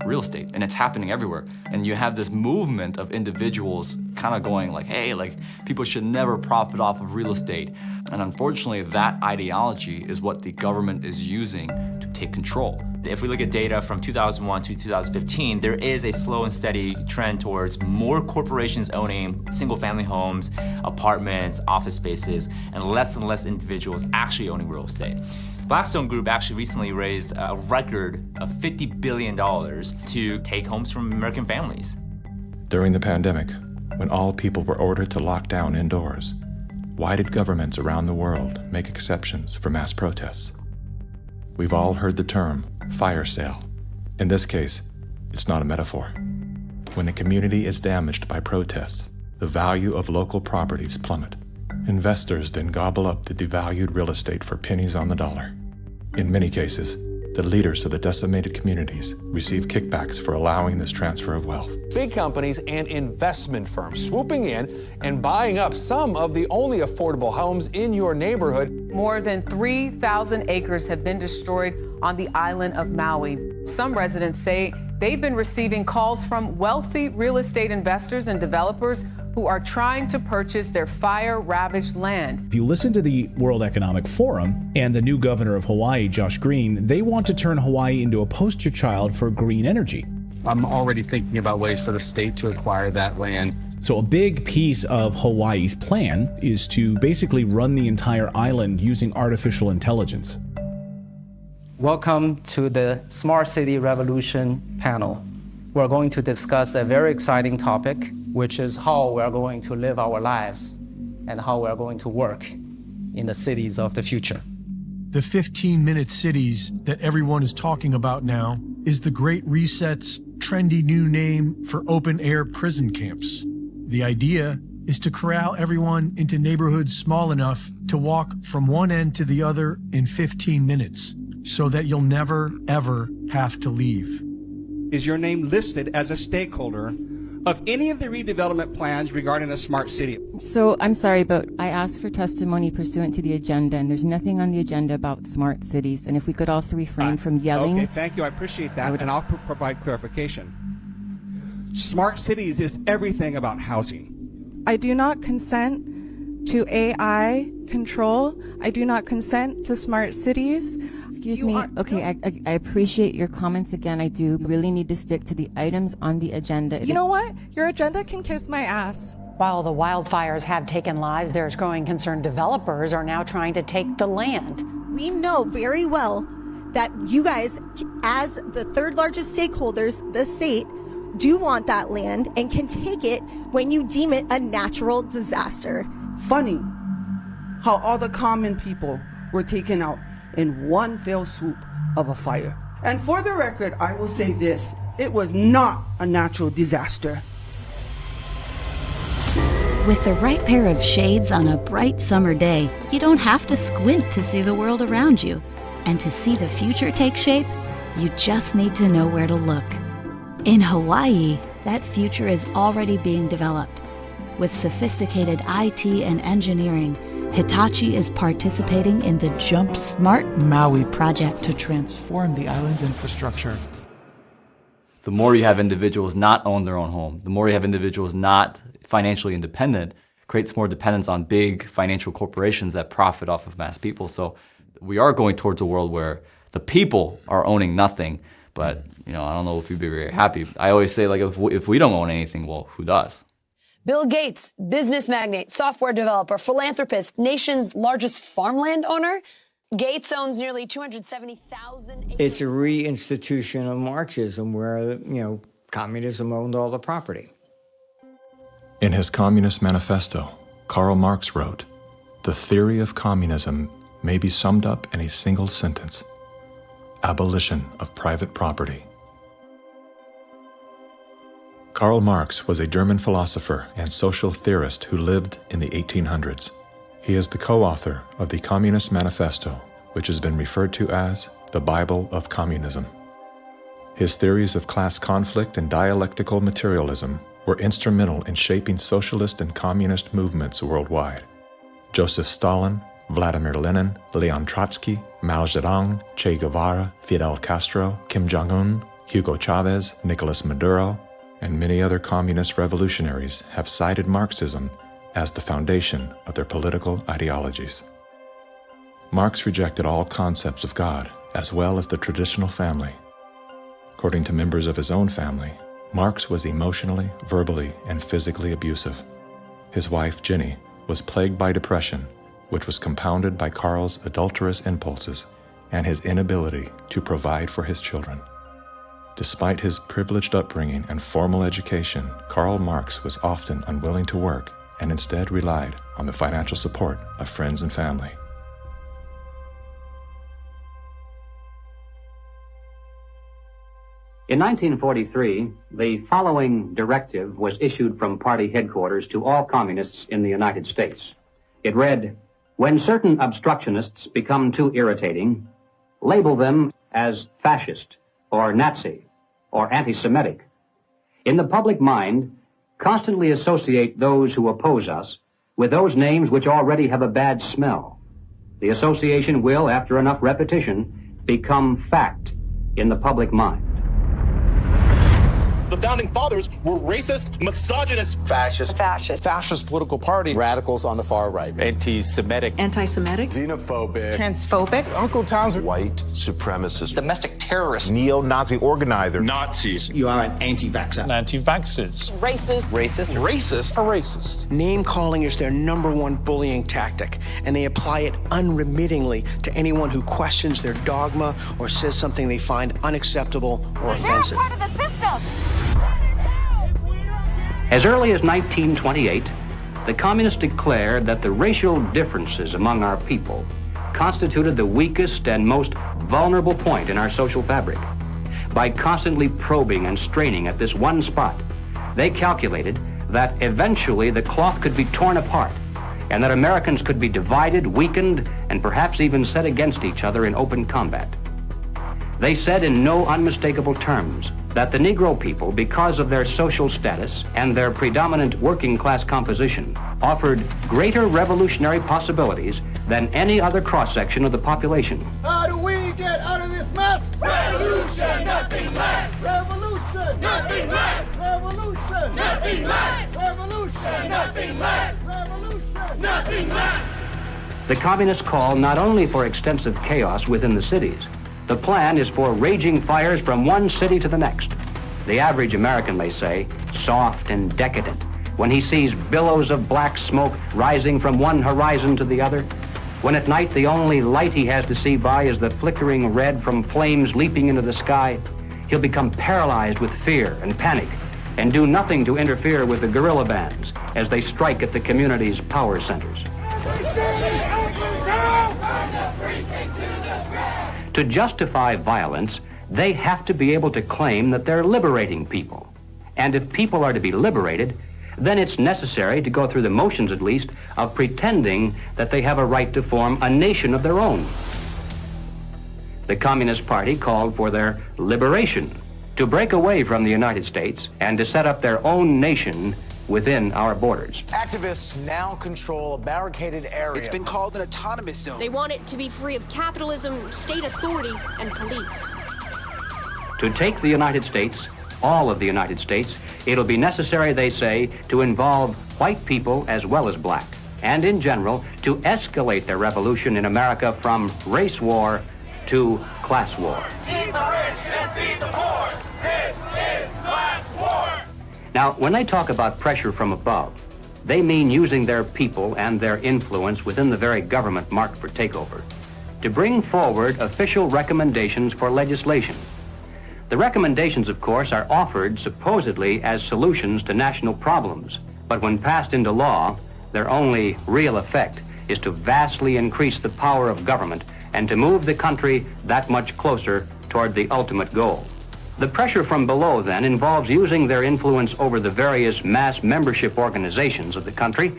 real estate, and it's happening everywhere. And you have this movement of individuals kind of going like, hey, like people should never profit off of real estate. And unfortunately, that ideology is what the government is using to take control. If we look at data from 2001 to 2015, there is a slow and steady trend towards more corporations owning single-family homes, apartments, office spaces, and less individuals actually owning real estate. Blackstone Group actually recently raised a record of $50 billion to take homes from American families. During the pandemic, when all people were ordered to lock down indoors, why did governments around the world make exceptions for mass protests? We've all heard the term fire sale. In this case, it's not a metaphor. When the community is damaged by protests, the value of local properties plummet. Investors then gobble up the devalued real estate for pennies on the dollar. In many cases, the leaders of the decimated communities receive kickbacks for allowing this transfer of wealth. Big companies and investment firms swooping in and buying up some of the only affordable homes in your neighborhood. More than 3,000 acres have been destroyed on the island of Maui. Some residents say they've been receiving calls from wealthy real estate investors and developers who are trying to purchase their fire-ravaged land. If you listen to the World Economic Forum and the new governor of Hawaii, Josh Green, they want to turn Hawaii into a poster child for green energy. I'm already thinking about ways for the state to acquire that land. So a big piece of Hawaii's plan is to basically run the entire island using artificial intelligence. Welcome to the Smart City Revolution panel. We're going to discuss a very exciting topic, which is how we're going to live our lives and how we're going to work in the cities of the future. The 15-minute cities that everyone is talking about now is the Great Reset's trendy new name for open-air prison camps. The idea is to corral everyone into neighborhoods small enough to walk from one end to the other in 15 minutes, so that you'll never, ever have to leave. Is your name listed as a stakeholder of any of the redevelopment plans regarding a smart city? So I'm sorry, but I asked for testimony pursuant to the agenda, and there's nothing on the agenda about smart cities. And if we could also refrain from yelling. Okay, thank you. I appreciate that, and I'll provide clarification. Smart cities is everything about housing. I do not consent to AI control. I do not consent to smart cities. Excuse me. Okay, I appreciate your comments again. I do really need to stick to the items on the agenda. You know what? Your agenda can kiss my ass. While the wildfires have taken lives, there's growing concern developers are now trying to take the land. We know very well that you guys, as the third largest stakeholders, the state, do want that land and can take it when you deem it a natural disaster. Funny how all the common people were taken out in one fell swoop of a fire. And for the record, I will say this: it was not a natural disaster. With the right pair of shades on a bright summer day, you don't have to squint to see the world around you. And to see the future take shape, you just need to know where to look. In Hawaii, that future is already being developed. With sophisticated IT and engineering, Hitachi is participating in the Jump Smart Maui project to transform the island's infrastructure. The more you have individuals not own their own home, the more you have individuals not financially independent, creates more dependence on big financial corporations that profit off of mass people. So we are going towards a world where the people are owning nothing, but I don't know if we'd be very happy. I always say, like, if we don't own anything, well, who does? Bill Gates, business magnate, software developer, philanthropist, nation's largest farmland owner. Gates owns nearly 270,000 acres. It's a reinstitution of Marxism where, communism owned all the property. In his Communist Manifesto, Karl Marx wrote, "The theory of communism may be summed up in a single sentence: abolition of private property." Karl Marx was a German philosopher and social theorist who lived in the 1800s. He is the co-author of the Communist Manifesto, which has been referred to as the Bible of Communism. His theories of class conflict and dialectical materialism were instrumental in shaping socialist and communist movements worldwide. Joseph Stalin, Vladimir Lenin, Leon Trotsky, Mao Zedong, Che Guevara, Fidel Castro, Kim Jong-un, Hugo Chavez, Nicolas Maduro, and many other communist revolutionaries have cited Marxism as the foundation of their political ideologies. Marx rejected all concepts of God, as well as the traditional family. According to members of his own family, Marx was emotionally, verbally, and physically abusive. His wife, Jenny, was plagued by depression, which was compounded by Karl's adulterous impulses and his inability to provide for his children. Despite his privileged upbringing and formal education, Karl Marx was often unwilling to work and instead relied on the financial support of friends and family. In 1943, the following directive was issued from party headquarters to all communists in the United States. It read, "When certain obstructionists become too irritating, label them as fascist or Nazi or anti-Semitic. In the public mind, constantly associate those who oppose us with those names which already have a bad smell. The association will, after enough repetition, become fact in the public mind." The founding fathers were racist, misogynist, fascist political party, radicals on the far right, anti-Semitic, xenophobic, transphobic, Uncle Tom's white supremacist, domestic terrorist, neo-Nazi organizer, Nazis. You are an anti-vaxxer. Anti-vaxxers. Racist. Name calling is their number one bullying tactic, and they apply it unremittingly to anyone who questions their dogma or says something they find unacceptable or offensive. Part of the system. As early as 1928, the communists declared that the racial differences among our people constituted the weakest and most vulnerable point in our social fabric. By constantly probing and straining at this one spot, they calculated that eventually the cloth could be torn apart and that Americans could be divided, weakened, and perhaps even set against each other in open combat. They said in no unmistakable terms that the Negro people, because of their social status and their predominant working class composition, offered greater revolutionary possibilities than any other cross-section of the population. How do we get out of this mess? Revolution, nothing less. Revolution, nothing less. Revolution, nothing less. Revolution, nothing less. Revolution, nothing less. The communists call not only for extensive chaos within the cities, the plan is for raging fires from one city to the next. The average American may say, soft and decadent, when he sees billows of black smoke rising from one horizon to the other, when at night the only light he has to see by is the flickering red from flames leaping into the sky, he'll become paralyzed with fear and panic and do nothing to interfere with the guerrilla bands as they strike at the community's power centers. To justify violence, they have to be able to claim that they're liberating people. And if people are to be liberated, then it's necessary to go through the motions, at least, of pretending that they have a right to form a nation of their own. The Communist Party called for their liberation, to break away from the United States and to set up their own nation within our borders. Activists now control a barricaded area. It's been called an autonomous zone. They want it to be free of capitalism, state authority, and police. To take the United States, all of the United States, it'll be necessary, they say, to involve white people as well as black, and in general, to escalate the revolution in America from race war to class war. Feed the rich and feed the poor. This is class war. Now, when they talk about pressure from above, they mean using their people and their influence within the very government marked for takeover to bring forward official recommendations for legislation. The recommendations, of course, are offered supposedly as solutions to national problems, but when passed into law, their only real effect is to vastly increase the power of government and to move the country that much closer toward the ultimate goal. The pressure from below, then, involves using their influence over the various mass membership organizations of the country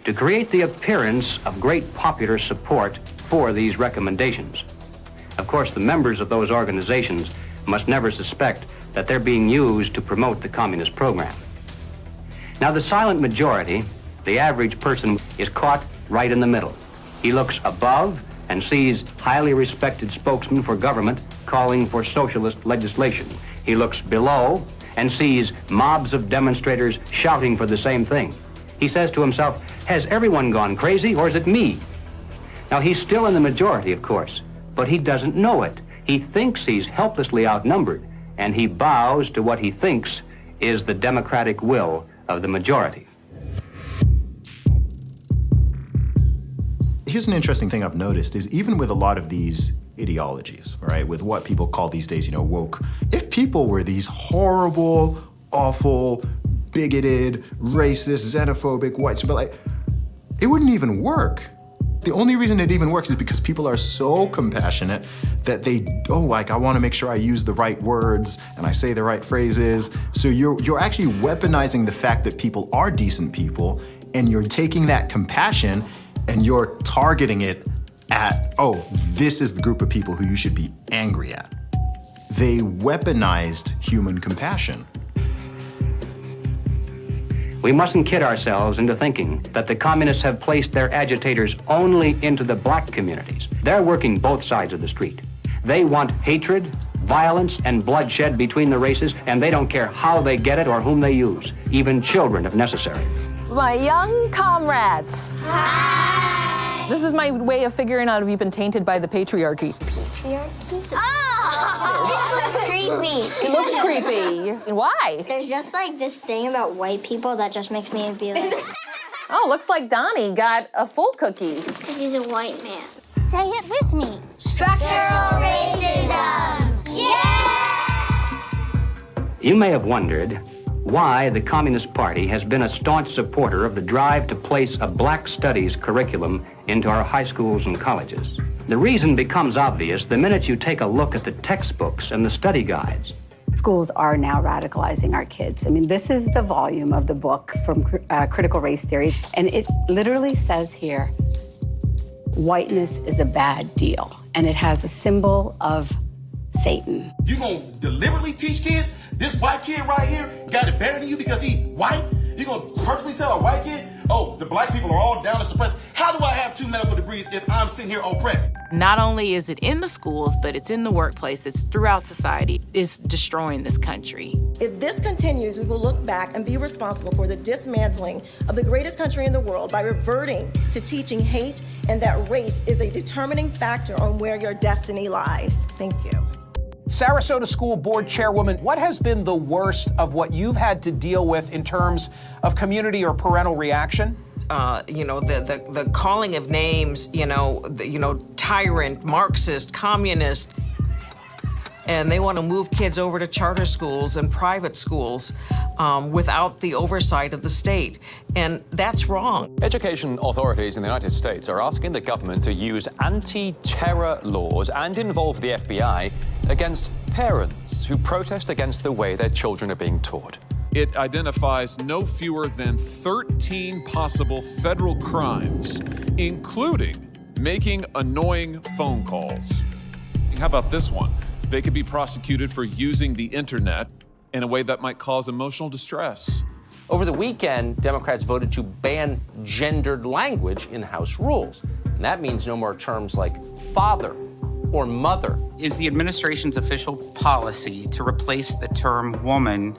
to create the appearance of great popular support for these recommendations. Of course, the members of those organizations must never suspect that they're being used to promote the communist program. Now, the silent majority, the average person, is caught right in the middle. He looks above and sees highly respected spokesmen for government calling for socialist legislation. He looks below and sees mobs of demonstrators shouting for the same thing. He says to himself, has everyone gone crazy or is it me? Now, he's still in the majority, of course, but he doesn't know it. He thinks he's helplessly outnumbered, and he bows to what he thinks is the democratic will of the majority. Here's an interesting thing I've noticed is even with a lot of these ideologies, right, with what people call these days, woke, if people were these horrible, awful, bigoted, racist, xenophobic, whites, but like, it wouldn't even work. The only reason it even works is because people are so compassionate that they, I want to make sure I use the right words and I say the right phrases. So you're actually weaponizing the fact that people are decent people, and you're taking that compassion and you're targeting it at, this is the group of people who you should be angry at. They weaponized human compassion. We mustn't kid ourselves into thinking that the communists have placed their agitators only into the black communities. They're working both sides of the street. They want hatred, violence, and bloodshed between the races, and they don't care how they get it or whom they use, even children if necessary. My young comrades. Hi! This is my way of figuring out if you've been tainted by the patriarchy. Patriarchy? Oh! This looks creepy. It looks creepy. Why? There's just like this thing about white people that just makes me be like... Oh, looks like Donnie got a full cookie. Because he's a white man. Say it with me. Structural racism! Yeah! You may have wondered why the Communist Party has been a staunch supporter of the drive to place a black studies curriculum into our high schools and colleges. The reason becomes obvious the minute you take a look at the textbooks and the study guides. Schools are now radicalizing our kids. I mean, this is the volume of the book from Critical Race Theory, and it literally says here, whiteness is a bad deal, and it has a symbol of Satan. You gonna deliberately teach kids this white kid right here got it better than you because he white? You gonna purposely tell a white kid, the black people are all down and suppressed? How do I have 2 medical degrees if I'm sitting here oppressed? Not only is it in the schools, but it's in the workplace, it's throughout society. It's destroying this country. If this continues, we will look back and be responsible for the dismantling of the greatest country in the world by reverting to teaching hate and that race is a determining factor on where your destiny lies. Thank you. Sarasota School Board Chairwoman, what has been the worst of what you've had to deal with in terms of community or parental reaction? The calling of names, tyrant, Marxist, communist, and they want to move kids over to charter schools and private schools without the oversight of the state. And that's wrong. Education authorities in the United States are asking the government to use anti-terror laws and involve the FBI against parents who protest against the way their children are being taught. It identifies no fewer than 13 possible federal crimes, including making annoying phone calls. How about this one? They could be prosecuted for using the internet in a way that might cause emotional distress. Over the weekend, Democrats voted to ban gendered language in House rules. And that means no more terms like father or mother. Is the administration's official policy to replace the term woman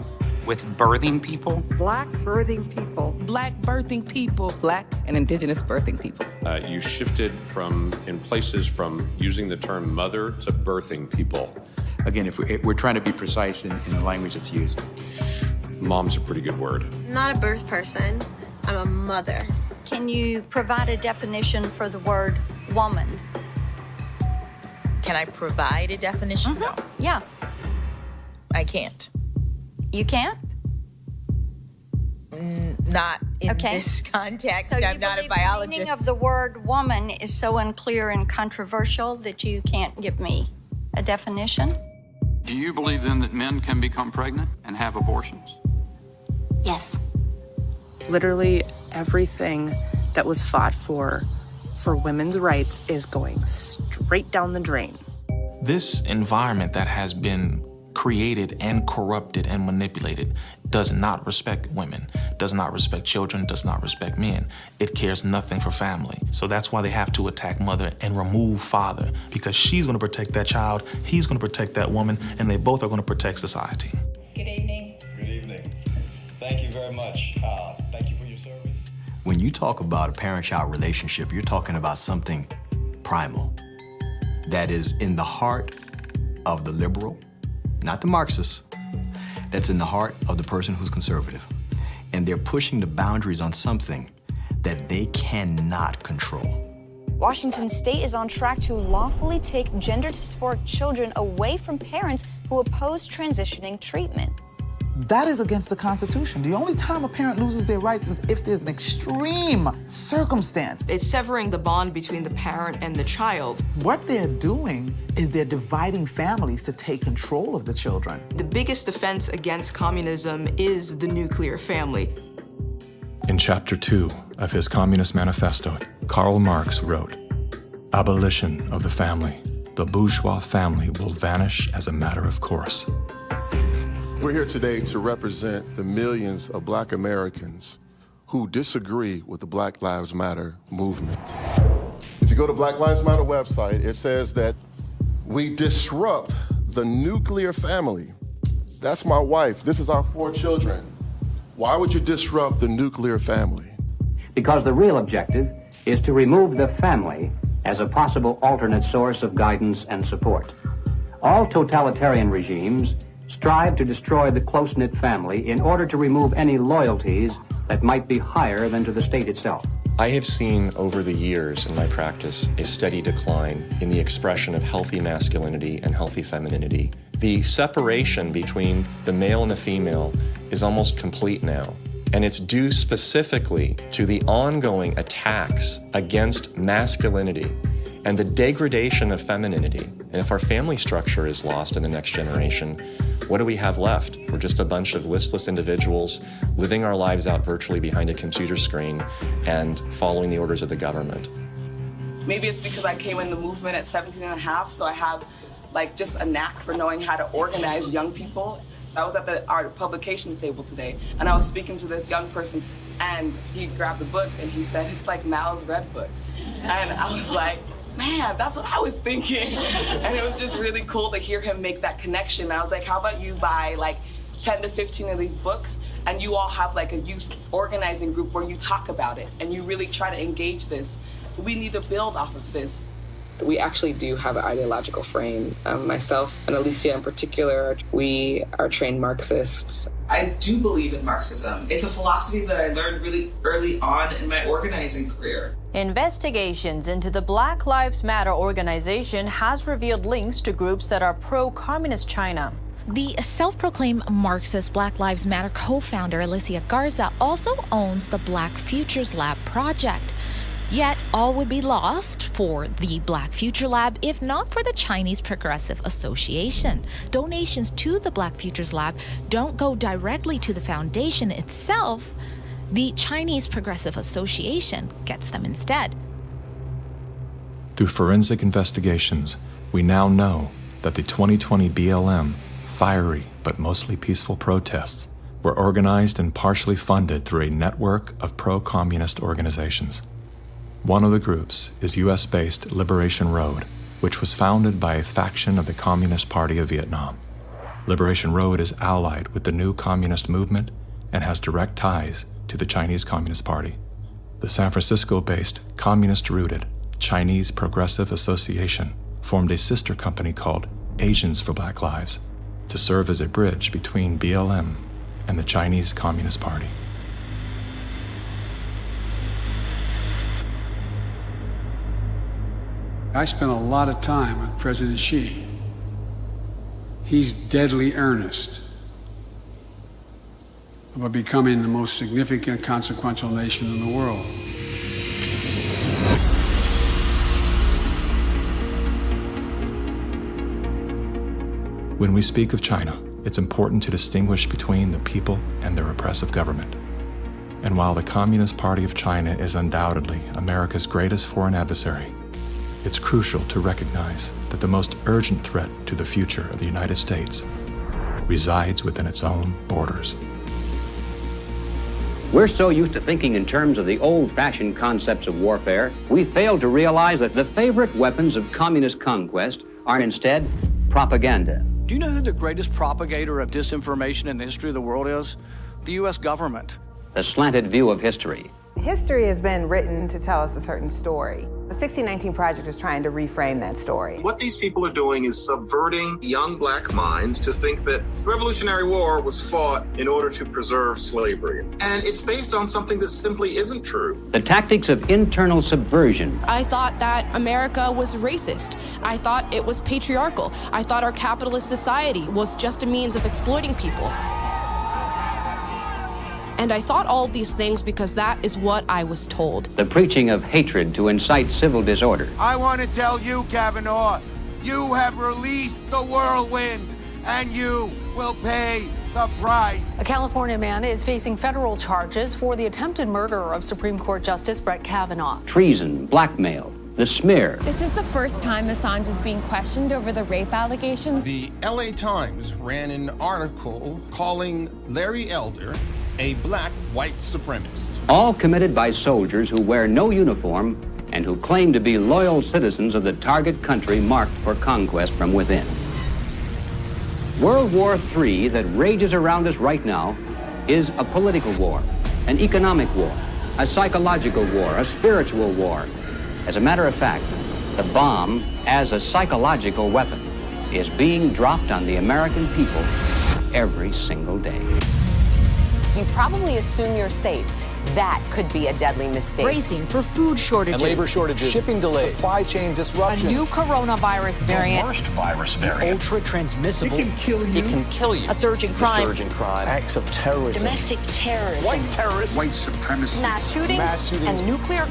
with birthing people? Black birthing people. Black birthing people. Black and indigenous birthing people. You shifted in places from using the term mother to birthing people. Again, if we're trying to be precise in the language that's used. Mom's a pretty good word. I'm not a birth person. I'm a mother. Can you provide a definition for the word woman? Can I provide a definition? No. Yeah. I can't. You can't? Not in this context. So I'm not a biologist. The meaning of the word woman is so unclear and controversial that you can't give me a definition? Do you believe then that men can become pregnant and have abortions? Yes. Literally everything that was fought for women's rights is going straight down the drain. This environment that has been created and corrupted and manipulated does not respect women, does not respect children, does not respect men. It cares nothing for family. So that's why they have to attack mother and remove father, because she's going to protect that child, he's going to protect that woman, and they both are going to protect society. Good evening. Good evening. Thank you very much. Thank you for your service. When you talk about a parent-child relationship, you're talking about something primal that is in the heart of the liberal, not the Marxist, that's in the heart of the person who's conservative. And they're pushing the boundaries on something that they cannot control. Washington State is on track to lawfully take gender dysphoric children away from parents who oppose transitioning treatment. That is against the Constitution. The only time a parent loses their rights is if there's an extreme circumstance. It's severing the bond between the parent and the child. What they're doing is they're dividing families to take control of the children. The biggest offense against communism is the nuclear family. In Chapter 2 of his Communist Manifesto, Karl Marx wrote, "Abolition of the family. The bourgeois family will vanish as a matter of course." We're here today to represent the millions of Black Americans who disagree with the Black Lives Matter movement. If you go to Black Lives Matter website, it says that we disrupt the nuclear family. That's my wife. This is our 4 children. Why would you disrupt the nuclear family? Because the real objective is to remove the family as a possible alternate source of guidance and support. All totalitarian regimes strive to destroy the close-knit family in order to remove any loyalties that might be higher than to the state itself. I have seen over the years in my practice a steady decline in the expression of healthy masculinity and healthy femininity. The separation between the male and the female is almost complete now. And it's due specifically to the ongoing attacks against masculinity and the degradation of femininity. And if our family structure is lost in the next generation, what do we have left? We're just a bunch of listless individuals living our lives out virtually behind a computer screen and following the orders of the government. Maybe it's because I came in the movement at 17 and a half, so I have just a knack for knowing how to organize young people. I was at the art publications table today, and I was speaking to this young person, and he grabbed the book, and he said, it's like Mal's Red Book. And I was like, man, that's what I was thinking. And it was just really cool to hear him make that connection. I was like, how about you buy 10 to 15 of these books, and you all have a youth organizing group where you talk about it, and you really try to engage this. We need to build off of this. We actually do have an ideological frame. Myself and Alicia in particular, we are trained Marxists. I do believe in Marxism. It's a philosophy that I learned really early on in my organizing career. Investigations into the Black Lives Matter organization has revealed links to groups that are pro-communist China. The self-proclaimed Marxist Black Lives Matter co-founder Alicia Garza also owns the Black Futures Lab project. Yet, all would be lost for the Black Future Lab if not for the Chinese Progressive Association. Donations to the Black Futures Lab don't go directly to the foundation itself. The Chinese Progressive Association gets them instead. Through forensic investigations, we now know that the 2020 BLM fiery but mostly peaceful protests were organized and partially funded through a network of pro-communist organizations. One of the groups is US-based Liberation Road, which was founded by a faction of the Communist Party of Vietnam. Liberation Road is allied with the new communist movement and has direct ties to the Chinese Communist Party. The San Francisco-based, communist-rooted Chinese Progressive Association formed a sister company called Asians for Black Lives to serve as a bridge between BLM and the Chinese Communist Party. I spent a lot of time with President Xi. He's deadly earnest about becoming the most significant, consequential nation in the world. When we speak of China, it's important to distinguish between the people and their oppressive government. And while the Communist Party of China is undoubtedly America's greatest foreign adversary, it's crucial to recognize that the most urgent threat to the future of the United States resides within its own borders. We're so used to thinking in terms of the old-fashioned concepts of warfare, we fail to realize that the favorite weapons of communist conquest are instead propaganda. Do you know who the greatest propagator of disinformation in the history of the world is? The U.S. government. The slanted view of history. History has been written to tell us a certain story. The 1619 Project is trying to reframe that story. What these people are doing is subverting young black minds to think that the Revolutionary War was fought in order to preserve slavery. And it's based on something that simply isn't true. The tactics of internal subversion. I thought that America was racist. I thought it was patriarchal. I thought our capitalist society was just a means of exploiting people. And I thought all of these things because that is what I was told. The preaching of hatred to incite civil disorder. I want to tell you, Kavanaugh, you have released the whirlwind, and you will pay the price. A California man is facing federal charges for the attempted murder of Supreme Court Justice Brett Kavanaugh. Treason, blackmail, the smear. This is the first time Assange is being questioned over the rape allegations. The LA Times ran an article calling Larry Elder a black white supremacist. All committed by soldiers who wear no uniform and who claim to be loyal citizens of the target country marked for conquest from within. World War III that rages around us right now is a political war, an economic war, a psychological war, a spiritual war. As a matter of fact, the bomb, as a psychological weapon, is being dropped on the American people every single day. You probably assume you're safe. That could be a deadly mistake. Bracing for food shortages. And labor shortages. Shipping delays. Supply chain disruption. A new coronavirus variant. The worst virus variant. Ultra transmissible. It can kill you. It can kill you. A surge in crime. A surge in crime. Acts of terrorism. Domestic terrorism. White terrorism. White supremacy. Mass shootings. And nuclear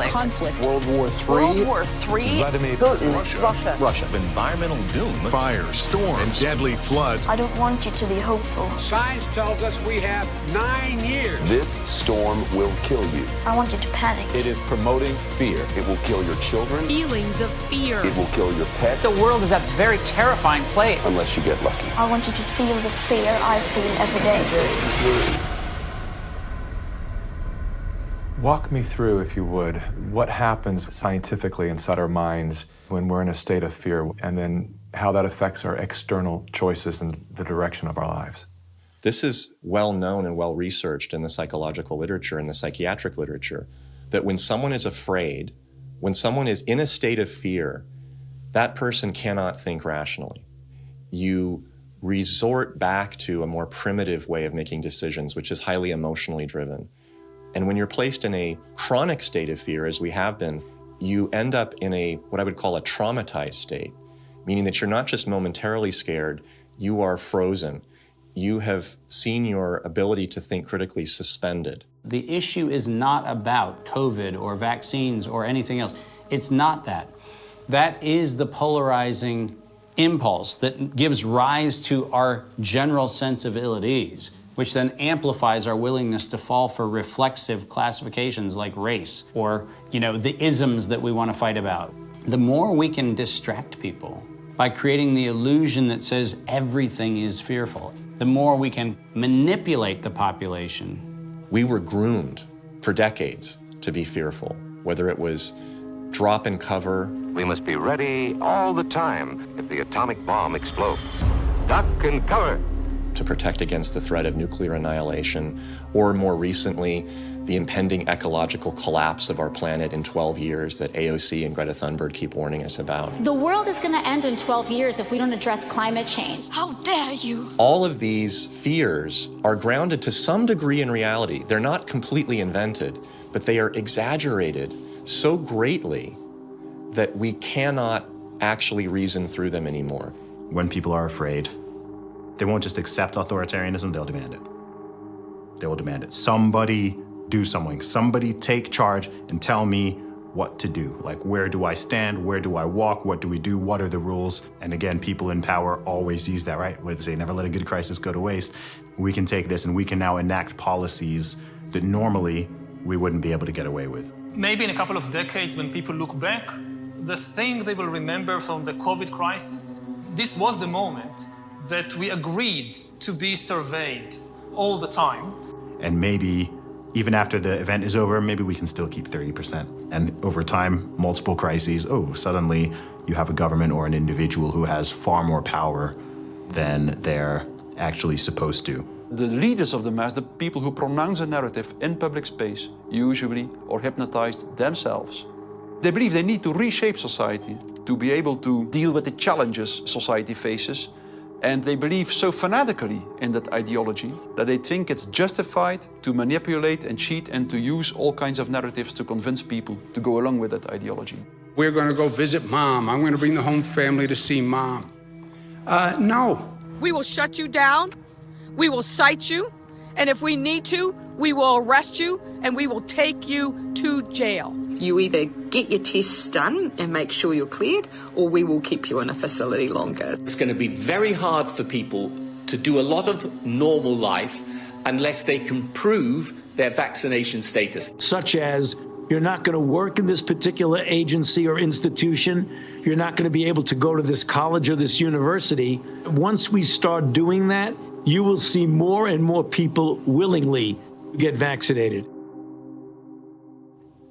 conflict. World War III. World War III. Vladimir Putin. Russia. Environmental doom. Fire, storms, and deadly floods. I don't want you to be hopeful. Science tells us we have 9 years. This storm will kill you. I want you to panic. It is promoting fear. It will kill your children. Feelings of fear. It will kill your pets. The world is a very terrifying place. Unless you get lucky. I want you to feel the fear I feel every day. Walk me through, if you would, what happens scientifically inside our minds when we're in a state of fear, and then how that affects our external choices and the direction of our lives. This is well known and well researched in the psychological literature and the psychiatric literature, that when someone is afraid, when someone is in a state of fear, that person cannot think rationally. You resort back to a more primitive way of making decisions, which is highly emotionally driven. And when you're placed in a chronic state of fear, as we have been, you end up in a, what I would call a traumatized state, meaning that you're not just momentarily scared, you are frozen. You have seen your ability to think critically suspended. The issue is not about COVID or vaccines or anything else. It's not that. That is the polarizing impulse that gives rise to our general sense of ill at ease, which then amplifies our willingness to fall for reflexive classifications like race or, the isms that we want to fight about. The more we can distract people by creating the illusion that says everything is fearful, the more we can manipulate the population. We were groomed for decades to be fearful, whether it was drop and cover. We must be ready all the time if the atomic bomb explodes. Duck and cover. To protect against the threat of nuclear annihilation, or more recently, the impending ecological collapse of our planet in 12 years that AOC and Greta Thunberg keep warning us about. The world is going to end in 12 years if we don't address climate change. How dare you? All of these fears are grounded to some degree in reality. They're not completely invented, but they are exaggerated so greatly that we cannot actually reason through them anymore. When people are afraid, they won't just accept authoritarianism, they'll demand it. They will demand it. Somebody do something. Somebody take charge and tell me what to do. Like, where do I stand? Where do I walk? What do we do? What are the rules? And again, people in power always use that, right? What do they say? Never let a good crisis go to waste. We can take this and we can now enact policies that normally we wouldn't be able to get away with. Maybe in a couple of decades, when people look back, the thing they will remember from the COVID crisis, this was the moment that we agreed to be surveyed all the time. And maybe even after the event is over, maybe we can still keep 30%. And over time, multiple crises, suddenly you have a government or an individual who has far more power than they're actually supposed to. The leaders of the mass, the people who pronounce a narrative in public space, usually are hypnotized themselves. They believe they need to reshape society to be able to deal with the challenges society faces. And they believe so fanatically in that ideology that they think it's justified to manipulate and cheat and to use all kinds of narratives to convince people to go along with that ideology. We're going to go visit Mom. I'm going to bring the home family to see Mom. No. We will shut you down. We will cite you. And if we need to, we will arrest you and we will take you to jail. You either get your tests done and make sure you're cleared, or we will keep you in a facility longer. It's going to be very hard for people to do a lot of normal life unless they can prove their vaccination status. Such as, you're not going to work in this particular agency or institution, you're not going to be able to go to this college or this university. Once we start doing that, you will see more and more people willingly get vaccinated.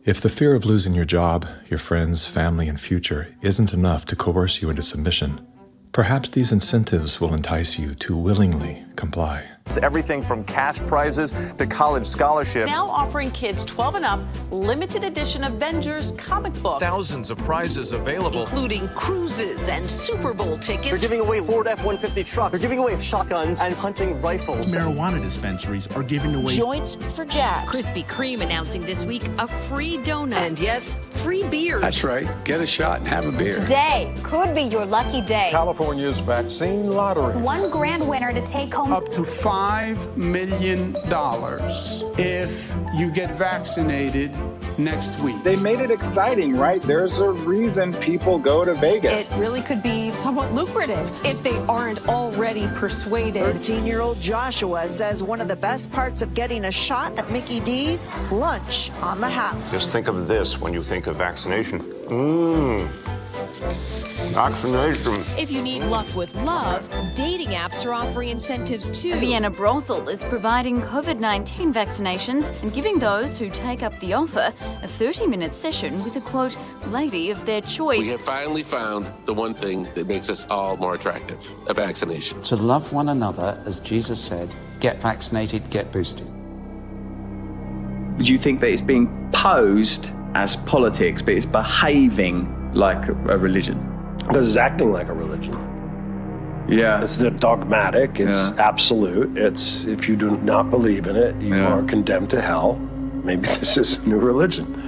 If the fear of losing your job, your friends, family, and future isn't enough to coerce you into submission, perhaps these incentives will entice you to willingly comply. It's everything from cash prizes to college scholarships. Now offering kids 12 and up limited edition Avengers comic books. Thousands of prizes available, including cruises and Super Bowl tickets. They're giving away Ford F-150 trucks. They're giving away shotguns and hunting rifles. Marijuana dispensaries are giving away joints for jacks. Krispy Kreme announcing this week a free donut. And yes, free beers. That's right. Get a shot and have a beer. Today could be your lucky day. California's vaccine lottery. One grand winner to take home up to $5 million if you get vaccinated next week. They made it exciting, right? There's a reason people go to Vegas. It really could be somewhat lucrative if they aren't already persuaded. 13-year-old Joshua says one of the best parts of getting a shot at Mickey D's, lunch on the house. Just think of this when you think of vaccination. Vaccination. If you need luck with love, dating apps are offering incentives too. Vienna Brothel is providing COVID-19 vaccinations and giving those who take up the offer a 30-minute session with a, quote, lady of their choice. We have finally found the one thing that makes us all more attractive, a vaccination. To love one another, as Jesus said, get vaccinated, get boosted. Do you think that it's being posed as politics, but it's behaving like a religion? Because it's acting like a religion. Yeah. It's dogmatic, it's absolute, it's if you do not believe in it, you are condemned to hell. Maybe this is a new religion.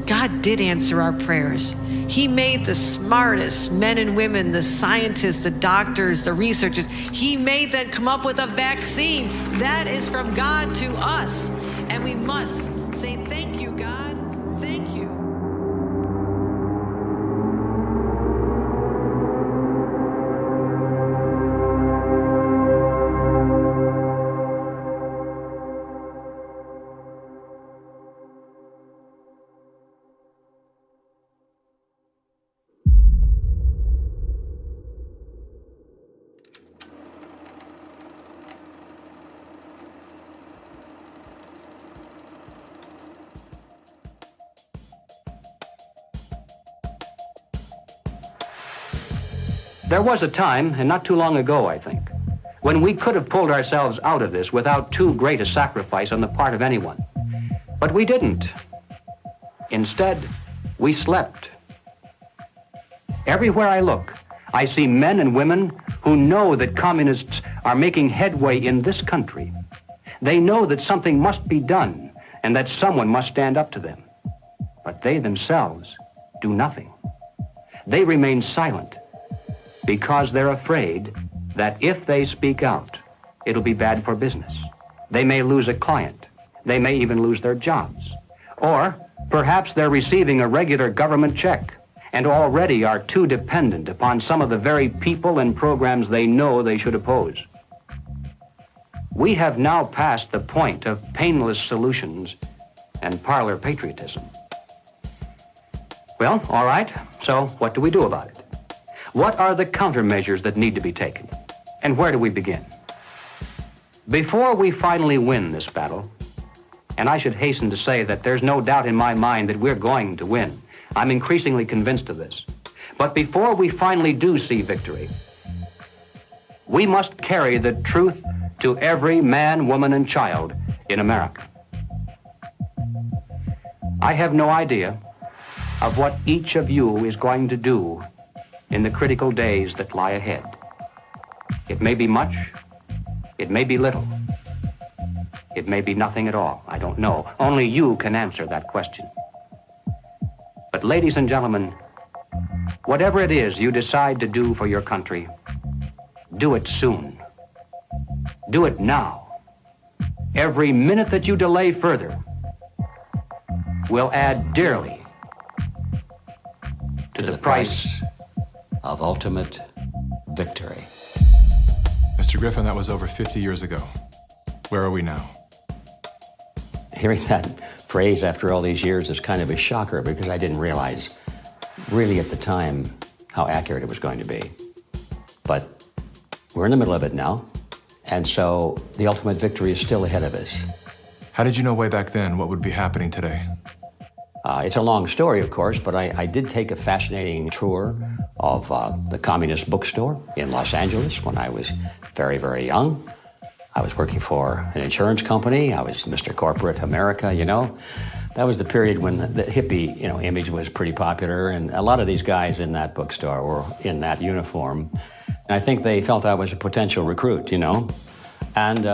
God did answer our prayers. He made the smartest men and women, the scientists, the doctors, the researchers. He made them come up with a vaccine. That is from God to us. And we must say, thank you, God. Thank you. There was a time, and not too long ago, I think, when we could have pulled ourselves out of this without too great a sacrifice on the part of anyone. But we didn't. Instead, we slept. Everywhere I look, I see men and women who know that communists are making headway in this country. They know that something must be done and that someone must stand up to them. But they themselves do nothing. They remain silent because they're afraid that if they speak out, it'll be bad for business. They may lose a client. They may even lose their jobs. Or perhaps they're receiving a regular government check and already are too dependent upon some of the very people and programs they know they should oppose. We have now passed the point of painless solutions and parlor patriotism. Well, all right, so what do we do about it? What are the countermeasures that need to be taken? And where do we begin? Before we finally win this battle, and I should hasten to say that there's no doubt in my mind that we're going to win. I'm increasingly convinced of this. But before we finally do see victory, we must carry the truth to every man, woman, and child in America. I have no idea of what each of you is going to do in the critical days that lie ahead. It may be much, it may be little, it may be nothing at all. I don't know. Only you can answer that question. But ladies and gentlemen, whatever it is you decide to do for your country, do it soon. Do it now. Every minute that you delay further will add dearly to the price of ultimate victory. Mr. Griffin, that was over 50 years ago. Where are we now? Hearing that phrase after all these years is kind of a shocker because I didn't realize really at the time how accurate it was going to be. But we're in the middle of it now, and so the ultimate victory is still ahead of us. How did you know way back then what would be happening today? It's a long story, of course, but I did take a fascinating tour of the Communist Bookstore in Los Angeles when I was very, very young. I was working for an insurance company. I was Mr. Corporate America, you know. That was the period when the hippie, image was pretty popular, and a lot of these guys in that bookstore were in that uniform. And I think they felt I was a potential recruit, And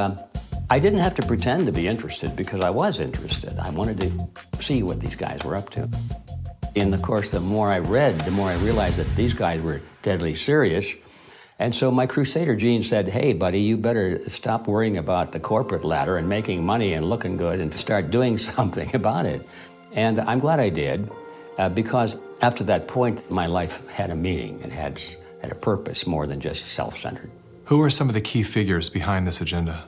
I didn't have to pretend to be interested because I was interested. I wanted to see what these guys were up to. And of course, the more I read, the more I realized that these guys were deadly serious. And so my crusader gene said, hey, buddy, you better stop worrying about the corporate ladder and making money and looking good and start doing something about it. And I'm glad I did, because after that point, my life had a meaning. It had a purpose more than just self-centered. Who are some of the key figures behind this agenda?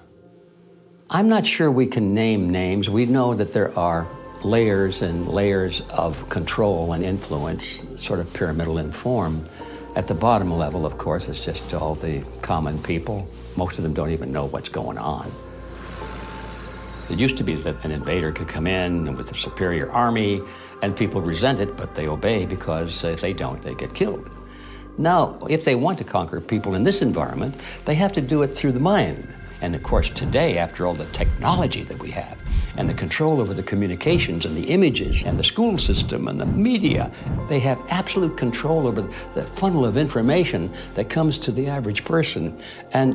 I'm not sure we can name names. We know that there are layers and layers of control and influence, sort of pyramidal in form. At the bottom level, of course, it's just all the common people. Most of them don't even know what's going on. It used to be that an invader could come in with a superior army, and people resent it, but they obey because if they don't, they get killed. Now, if they want to conquer people in this environment, they have to do it through the mind. And of course, today, after all the technology that we have, and the control over the communications and the images and the school system and the media, they have absolute control over the funnel of information that comes to the average person. And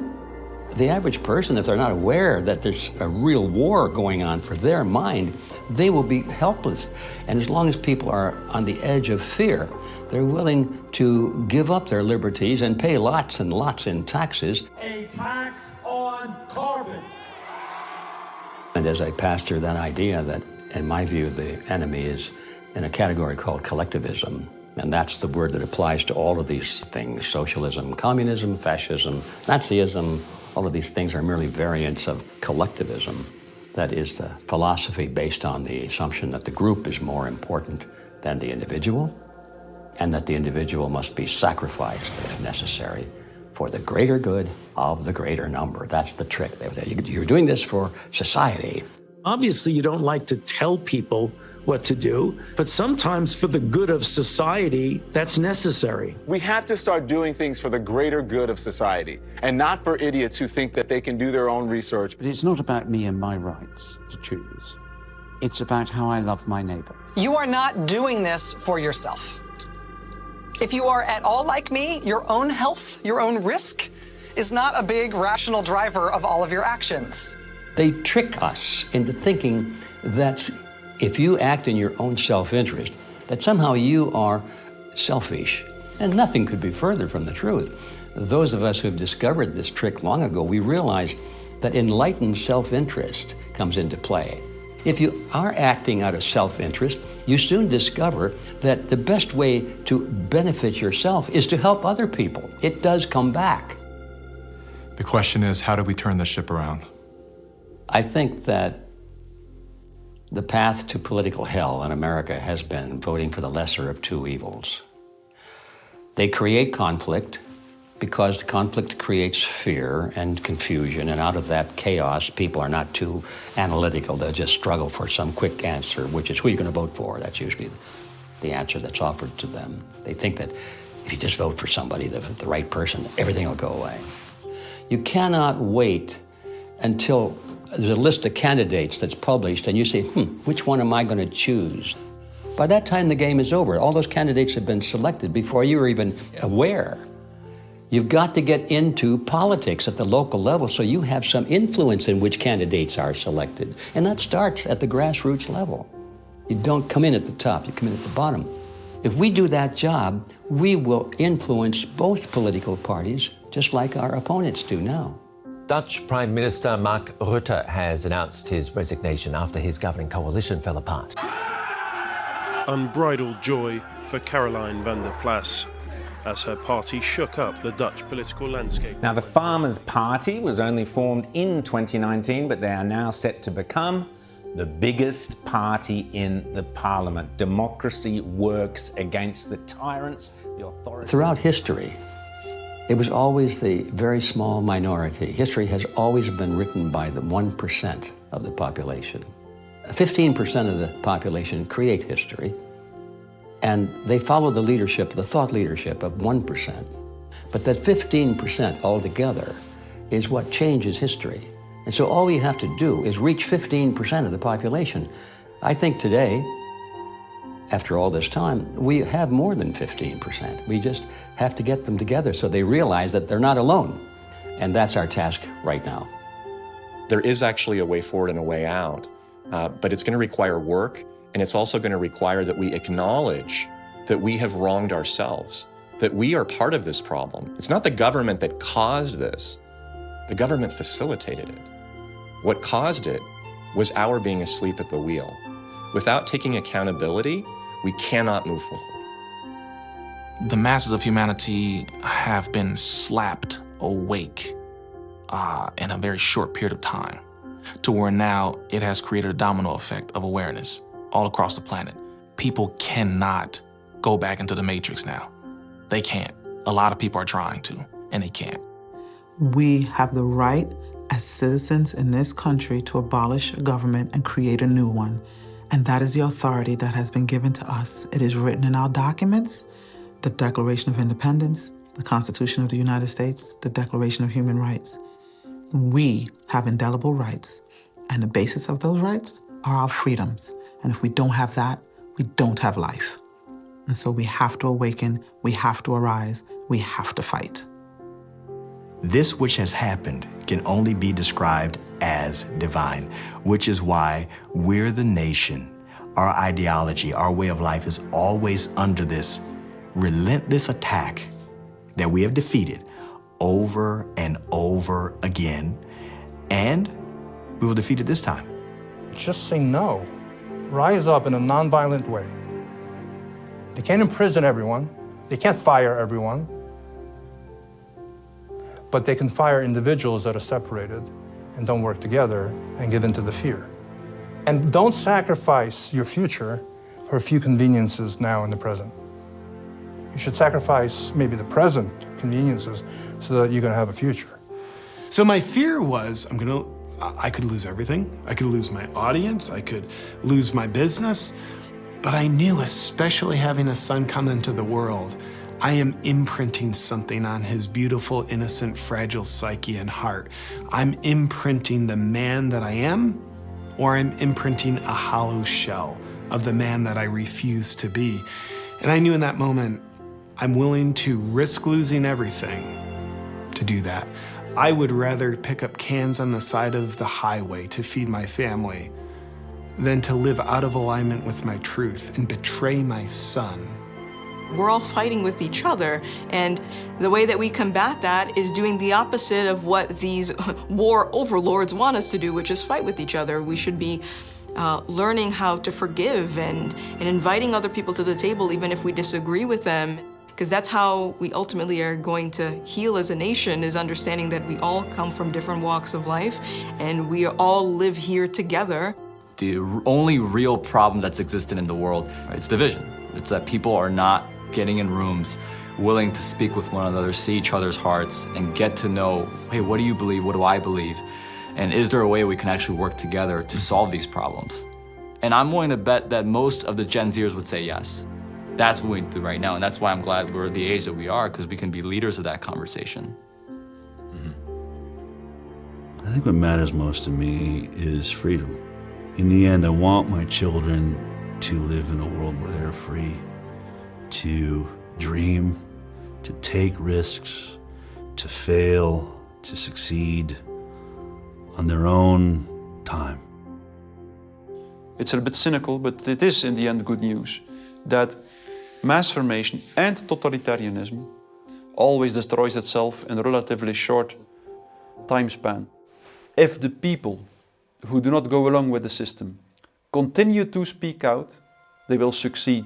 The average person, if they're not aware that there's a real war going on for their mind, they will be helpless. And as long as people are on the edge of fear, they're willing to give up their liberties and pay lots and lots in taxes. A tax on carbon. And as I passed through that idea that, in my view, the enemy is in a category called collectivism. And that's the word that applies to all of these things: socialism, communism, fascism, Nazism. All of these things are merely variants of collectivism. That is the philosophy based on the assumption that the group is more important than the individual, and that the individual must be sacrificed if necessary for the greater good of the greater number. That's the trick. You're doing this for society. Obviously, you don't like to tell people what to do, but sometimes for the good of society, that's necessary. We have to start doing things for the greater good of society, and not for idiots who think that they can do their own research. But it's not about me and my rights to choose. It's about how I love my neighbor. You are not doing this for yourself. If you are at all like me, your own health, your own risk is not a big rational driver of all of your actions. They trick us into thinking that if you act in your own self-interest, that somehow you are selfish. And nothing could be further from the truth. Those of us who've discovered this trick long ago, we realize that enlightened self-interest comes into play. If you are acting out of self-interest, you soon discover that the best way to benefit yourself is to help other people. It does come back. The question is, how do we turn the ship around? I think that the path to political hell in America has been voting for the lesser of two evils. They create conflict because the conflict creates fear and confusion, and out of that chaos, people are not too analytical. They'll just struggle for some quick answer, which is who you're going to vote for. That's usually the answer that's offered to them. They think that if you just vote for somebody, the right person, everything will go away. You cannot wait until there's a list of candidates that's published and you say, which one am I going to choose? By that time, the game is over. All those candidates have been selected before you were even aware. You've got to get into politics at the local level so you have some influence in which candidates are selected. And that starts at the grassroots level. You don't come in at the top, you come in at the bottom. If we do that job, we will influence both political parties just like our opponents do now. Dutch Prime Minister Mark Rutte has announced his resignation after his governing coalition fell apart. Unbridled joy for Caroline van der Plas as her party shook up the Dutch political landscape. Now, the Farmers' Party was only formed in 2019, but they are now set to become the biggest party in the parliament. Democracy works against the tyrants, the authorities. Throughout history, it was always the very small minority. History has always been written by the 1% of the population. 15% of the population create history, and they follow the leadership, the thought leadership of 1%. But that 15% altogether is what changes history. And so all we have to do is reach 15% of the population. I think today, after all this time, we have more than 15%. We just have to get them together so they realize that they're not alone. And that's our task right now. There is actually a way forward and a way out, but it's going to require work, and it's also going to require that we acknowledge that we have wronged ourselves, that we are part of this problem. It's not the government that caused this. The government facilitated it. What caused it was our being asleep at the wheel. Without taking accountability, we cannot move forward. The masses of humanity have been slapped awake in a very short period of time, to where now it has created a domino effect of awareness all across the planet. People cannot go back into the matrix now. They can't. A lot of people are trying to, and they can't. We have the right as citizens in this country to abolish a government and create a new one. And that is the authority that has been given to us. It is written in our documents, the Declaration of Independence, the Constitution of the United States, the Declaration of Human Rights. We have indelible rights, and the basis of those rights are our freedoms. And if we don't have that, we don't have life. And so we have to awaken, we have to arise, we have to fight. This which has happened can only be described as divine, which is why we're the nation. Our ideology, our way of life is always under this relentless attack that we have defeated over and over again, and we will defeat it this time. Just say no. Rise up in a nonviolent way. They can't imprison everyone. They can't fire everyone. But they can fire individuals that are separated and don't work together and give in to the fear. And don't sacrifice your future for a few conveniences now in the present. You should sacrifice maybe the present conveniences so that you're gonna have a future. So my fear was I could lose everything. I could lose my audience. I could lose my business. But I knew, especially having a son come into the world, I am imprinting something on his beautiful, innocent, fragile psyche and heart. I'm imprinting the man that I am, or I'm imprinting a hollow shell of the man that I refuse to be. And I knew in that moment, I'm willing to risk losing everything to do that. I would rather pick up cans on the side of the highway to feed my family than to live out of alignment with my truth and betray my son. We're all fighting with each other, and the way that we combat that is doing the opposite of what these war overlords want us to do, which is fight with each other. We should be learning how to forgive and inviting other people to the table even if we disagree with them, because that's how we ultimately are going to heal as a nation, is understanding that we all come from different walks of life and we all live here together. The only real problem that's existed in the world, it's division. It's that people are not getting in rooms, willing to speak with one another, see each other's hearts, and get to know, hey, what do you believe? What do I believe? And is there a way we can actually work together to solve these problems? And I'm willing to bet that most of the Gen Zers would say yes. That's what we do right now, and that's why I'm glad we're the age that we are, because we can be leaders of that conversation. I think what matters most to me is freedom. In the end, I want my children to live in a world where they're free to dream, to take risks, to fail, to succeed on their own time. It's a bit cynical, but it is in the end good news that mass formation and totalitarianism always destroys itself in a relatively short time span. If the people who do not go along with the system continue to speak out, they will succeed.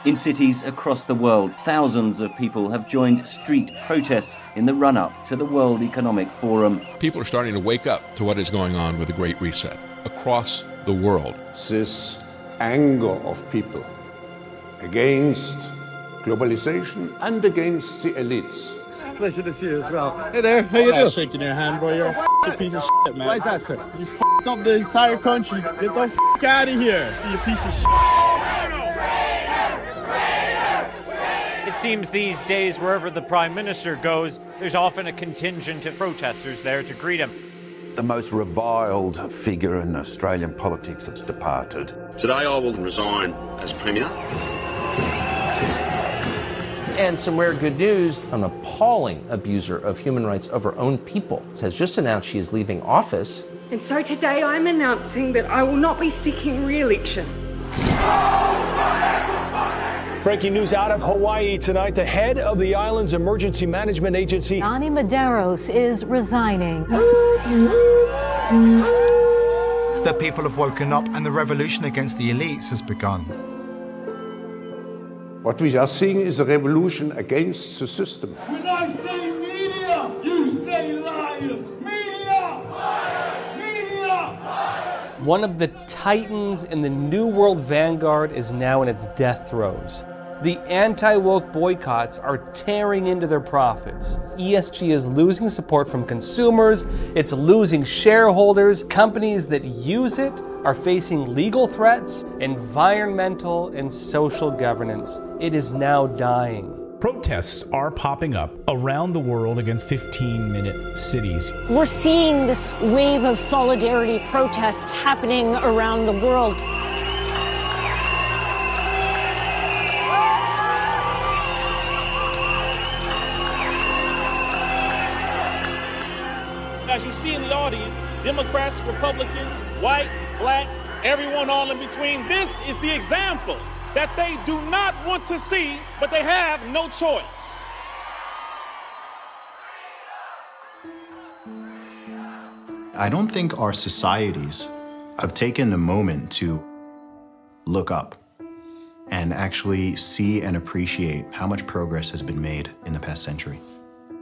In cities across the world, thousands of people have joined street protests in the run-up to the World Economic Forum. People are starting to wake up to what is going on with the Great Reset across the world. This anger of people against globalization and against the elites. Pleasure to see you as well. Hey there, how you doing? Shaking your hand, bro. You're a piece of shit, man. Why is that, sir? You f***ed up the entire country. Get the f*** out of here. You piece of shit. It seems these days, wherever the Prime Minister goes, there's often a contingent of protesters there to greet him. The most reviled figure in Australian politics has departed. Today I will resign as Premier. And some rare good news, an appalling abuser of human rights of her own people has just announced she is leaving office. And so today I'm announcing that I will not be seeking re-election. Breaking news out of Hawaii tonight. The head of the island's emergency management agency, Ani Medeiros, is resigning. The people have woken up and the revolution against the elites has begun. What we are seeing is a revolution against the system. When I say media, you say liars. Media! Liars! Media! Liars! One of the titans in the New World vanguard is now in its death throes. The anti-woke boycotts are tearing into their profits. ESG is losing support from consumers, it's losing shareholders, companies that use it are facing legal threats, environmental and social governance. It is now dying. Protests are popping up around the world against 15-minute cities. We're seeing this wave of solidarity protests happening around the world. as you see in the audience, Democrats, Republicans, white, black, everyone all in between, this is the example that they do not want to see, but they have no choice. I don't think our societies have taken the moment to look up and actually see and appreciate how much progress has been made in the past century.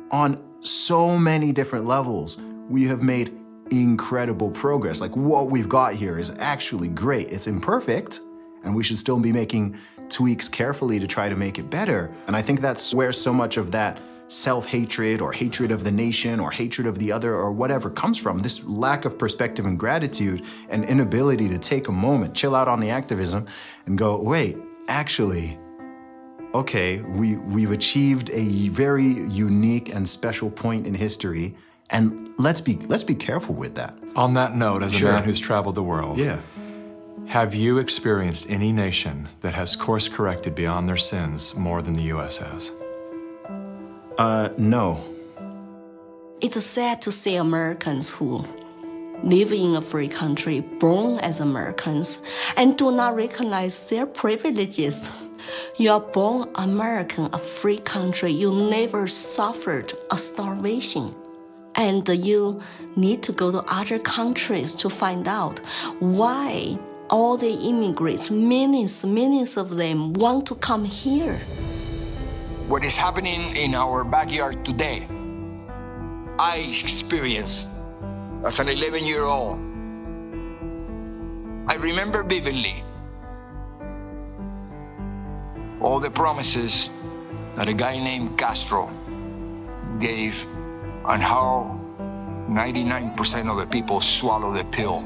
On so many different levels, we have made incredible progress. Like, what we've got here is actually great. It's imperfect, and we should still be making tweaks carefully to try to make it better. And I think that's where so much of that self-hatred or hatred of the nation or hatred of the other or whatever comes from, this lack of perspective and gratitude and inability to take a moment, chill out on the activism and go, wait, actually, okay, we've achieved a very unique and special point in history, and let's be careful with that. On that note, as Sure. a man who's traveled the world, Yeah. have you experienced any nation that has course-corrected beyond their sins more than the U.S. has? No. It's sad to see Americans who live in a free country, born as Americans, and do not recognize their privileges. You are born American, a free country. You never suffered a starvation. And you need to go to other countries to find out why all the immigrants, millions of them, want to come here. What is happening in our backyard today, I experienced as an 11-year-old. I remember vividly all the promises that a guy named Castro gave on how 99% of the people swallow the pill.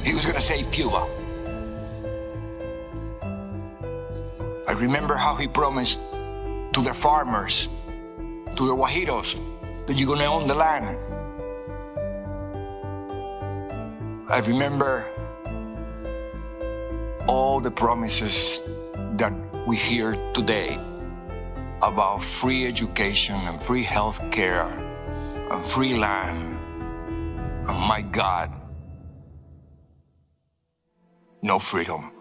He was gonna save Cuba. I remember how he promised to the farmers, to the Guajiros, that you're gonna own the land. I remember all the promises that we hear today about free education and free health care and free land. And my God, no freedom.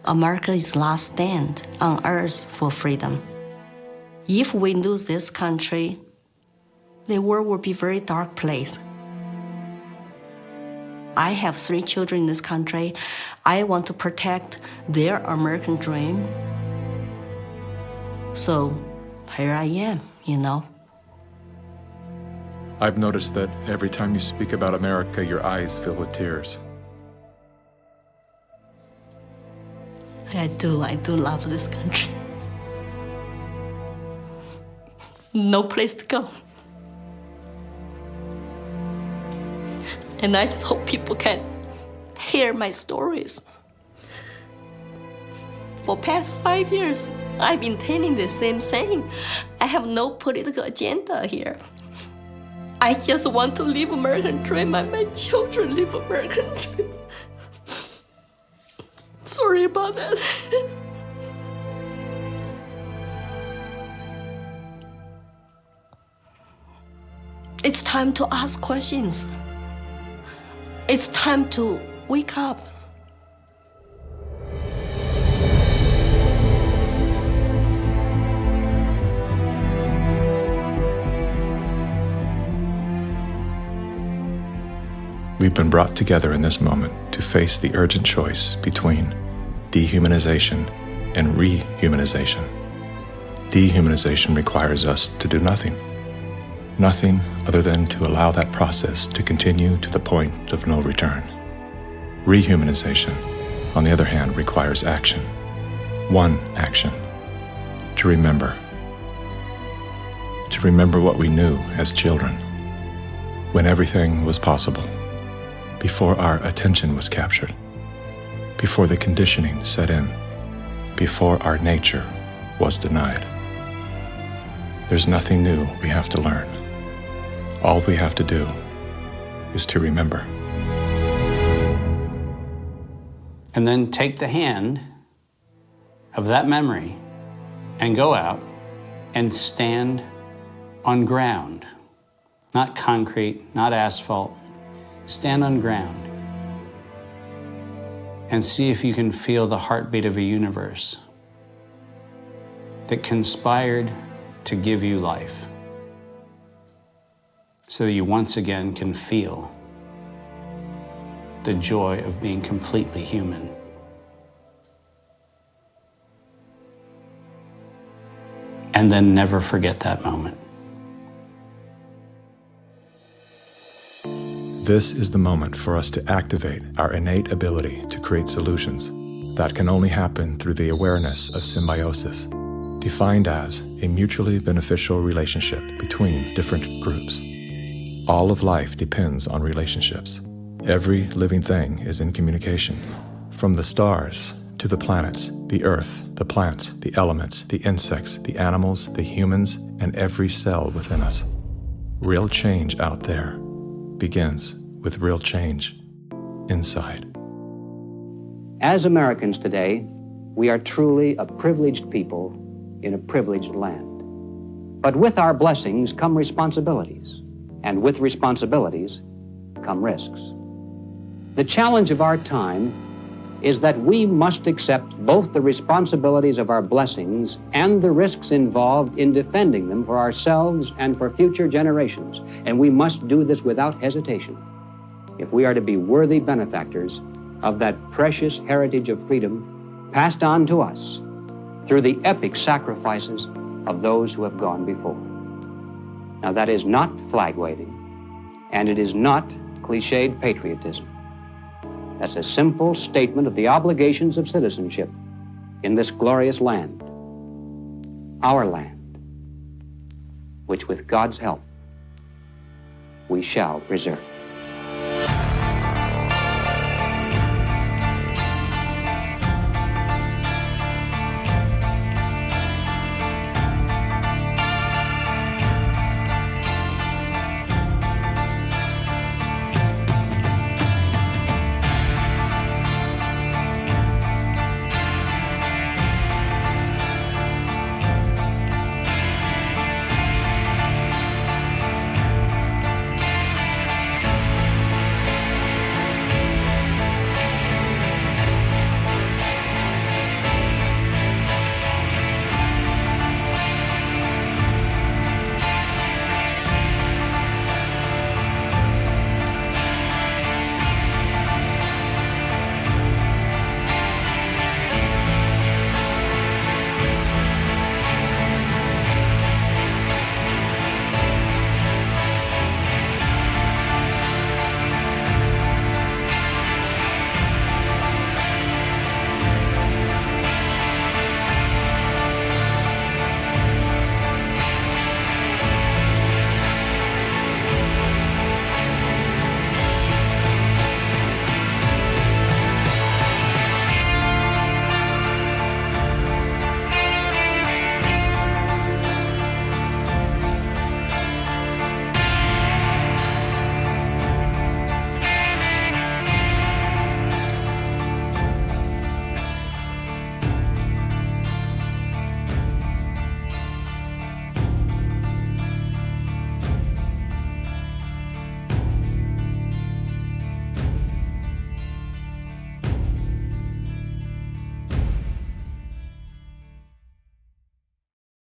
America's last stand on earth for freedom. If we lose this country, the world will be a very dark place. I have 3 children in this country. I want to protect their American dream. So here I am, you know. I've noticed that every time you speak about America, your eyes fill with tears. I do love this country. No place to go. And I just hope people can hear my stories. For past 5 years, I've been telling the same saying. I have no political agenda here. I just want to live American dream and my children live American dream. Sorry about that. It's time to ask questions. It's time to wake up. We've been brought together in this moment to face the urgent choice between dehumanization and rehumanization. Dehumanization requires us to do nothing. Nothing other than to allow that process to continue to the point of no return. Rehumanization, on the other hand, requires action. One action. To remember. To remember what we knew as children, when everything was possible, before our attention was captured, before the conditioning set in, before our nature was denied. There's nothing new we have to learn. All we have to do is to remember. And then take the hand of that memory and go out and stand on ground. Not concrete, not asphalt. Stand on ground. And see if you can feel the heartbeat of a universe that conspired to give you life, so you once again can feel the joy of being completely human. And then never forget that moment. This is the moment for us to activate our innate ability to create solutions. That can only happen through the awareness of symbiosis, defined as a mutually beneficial relationship between different groups. All of life depends on relationships. Every living thing is in communication, from the stars to the planets, the earth, the plants, the elements, the insects, the animals, the humans, and every cell within us. Real change out there begins with real change inside. As Americans today, we are truly a privileged people in a privileged land. But with our blessings come responsibilities, and with responsibilities come risks. The challenge of our time is that we must accept both the responsibilities of our blessings and the risks involved in defending them for ourselves and for future generations. And we must do this without hesitation if we are to be worthy benefactors of that precious heritage of freedom passed on to us through the epic sacrifices of those who have gone before. Now, that is not flag waving, and it is not cliched patriotism. That's a simple statement of the obligations of citizenship in this glorious land, our land, which with God's help we shall preserve.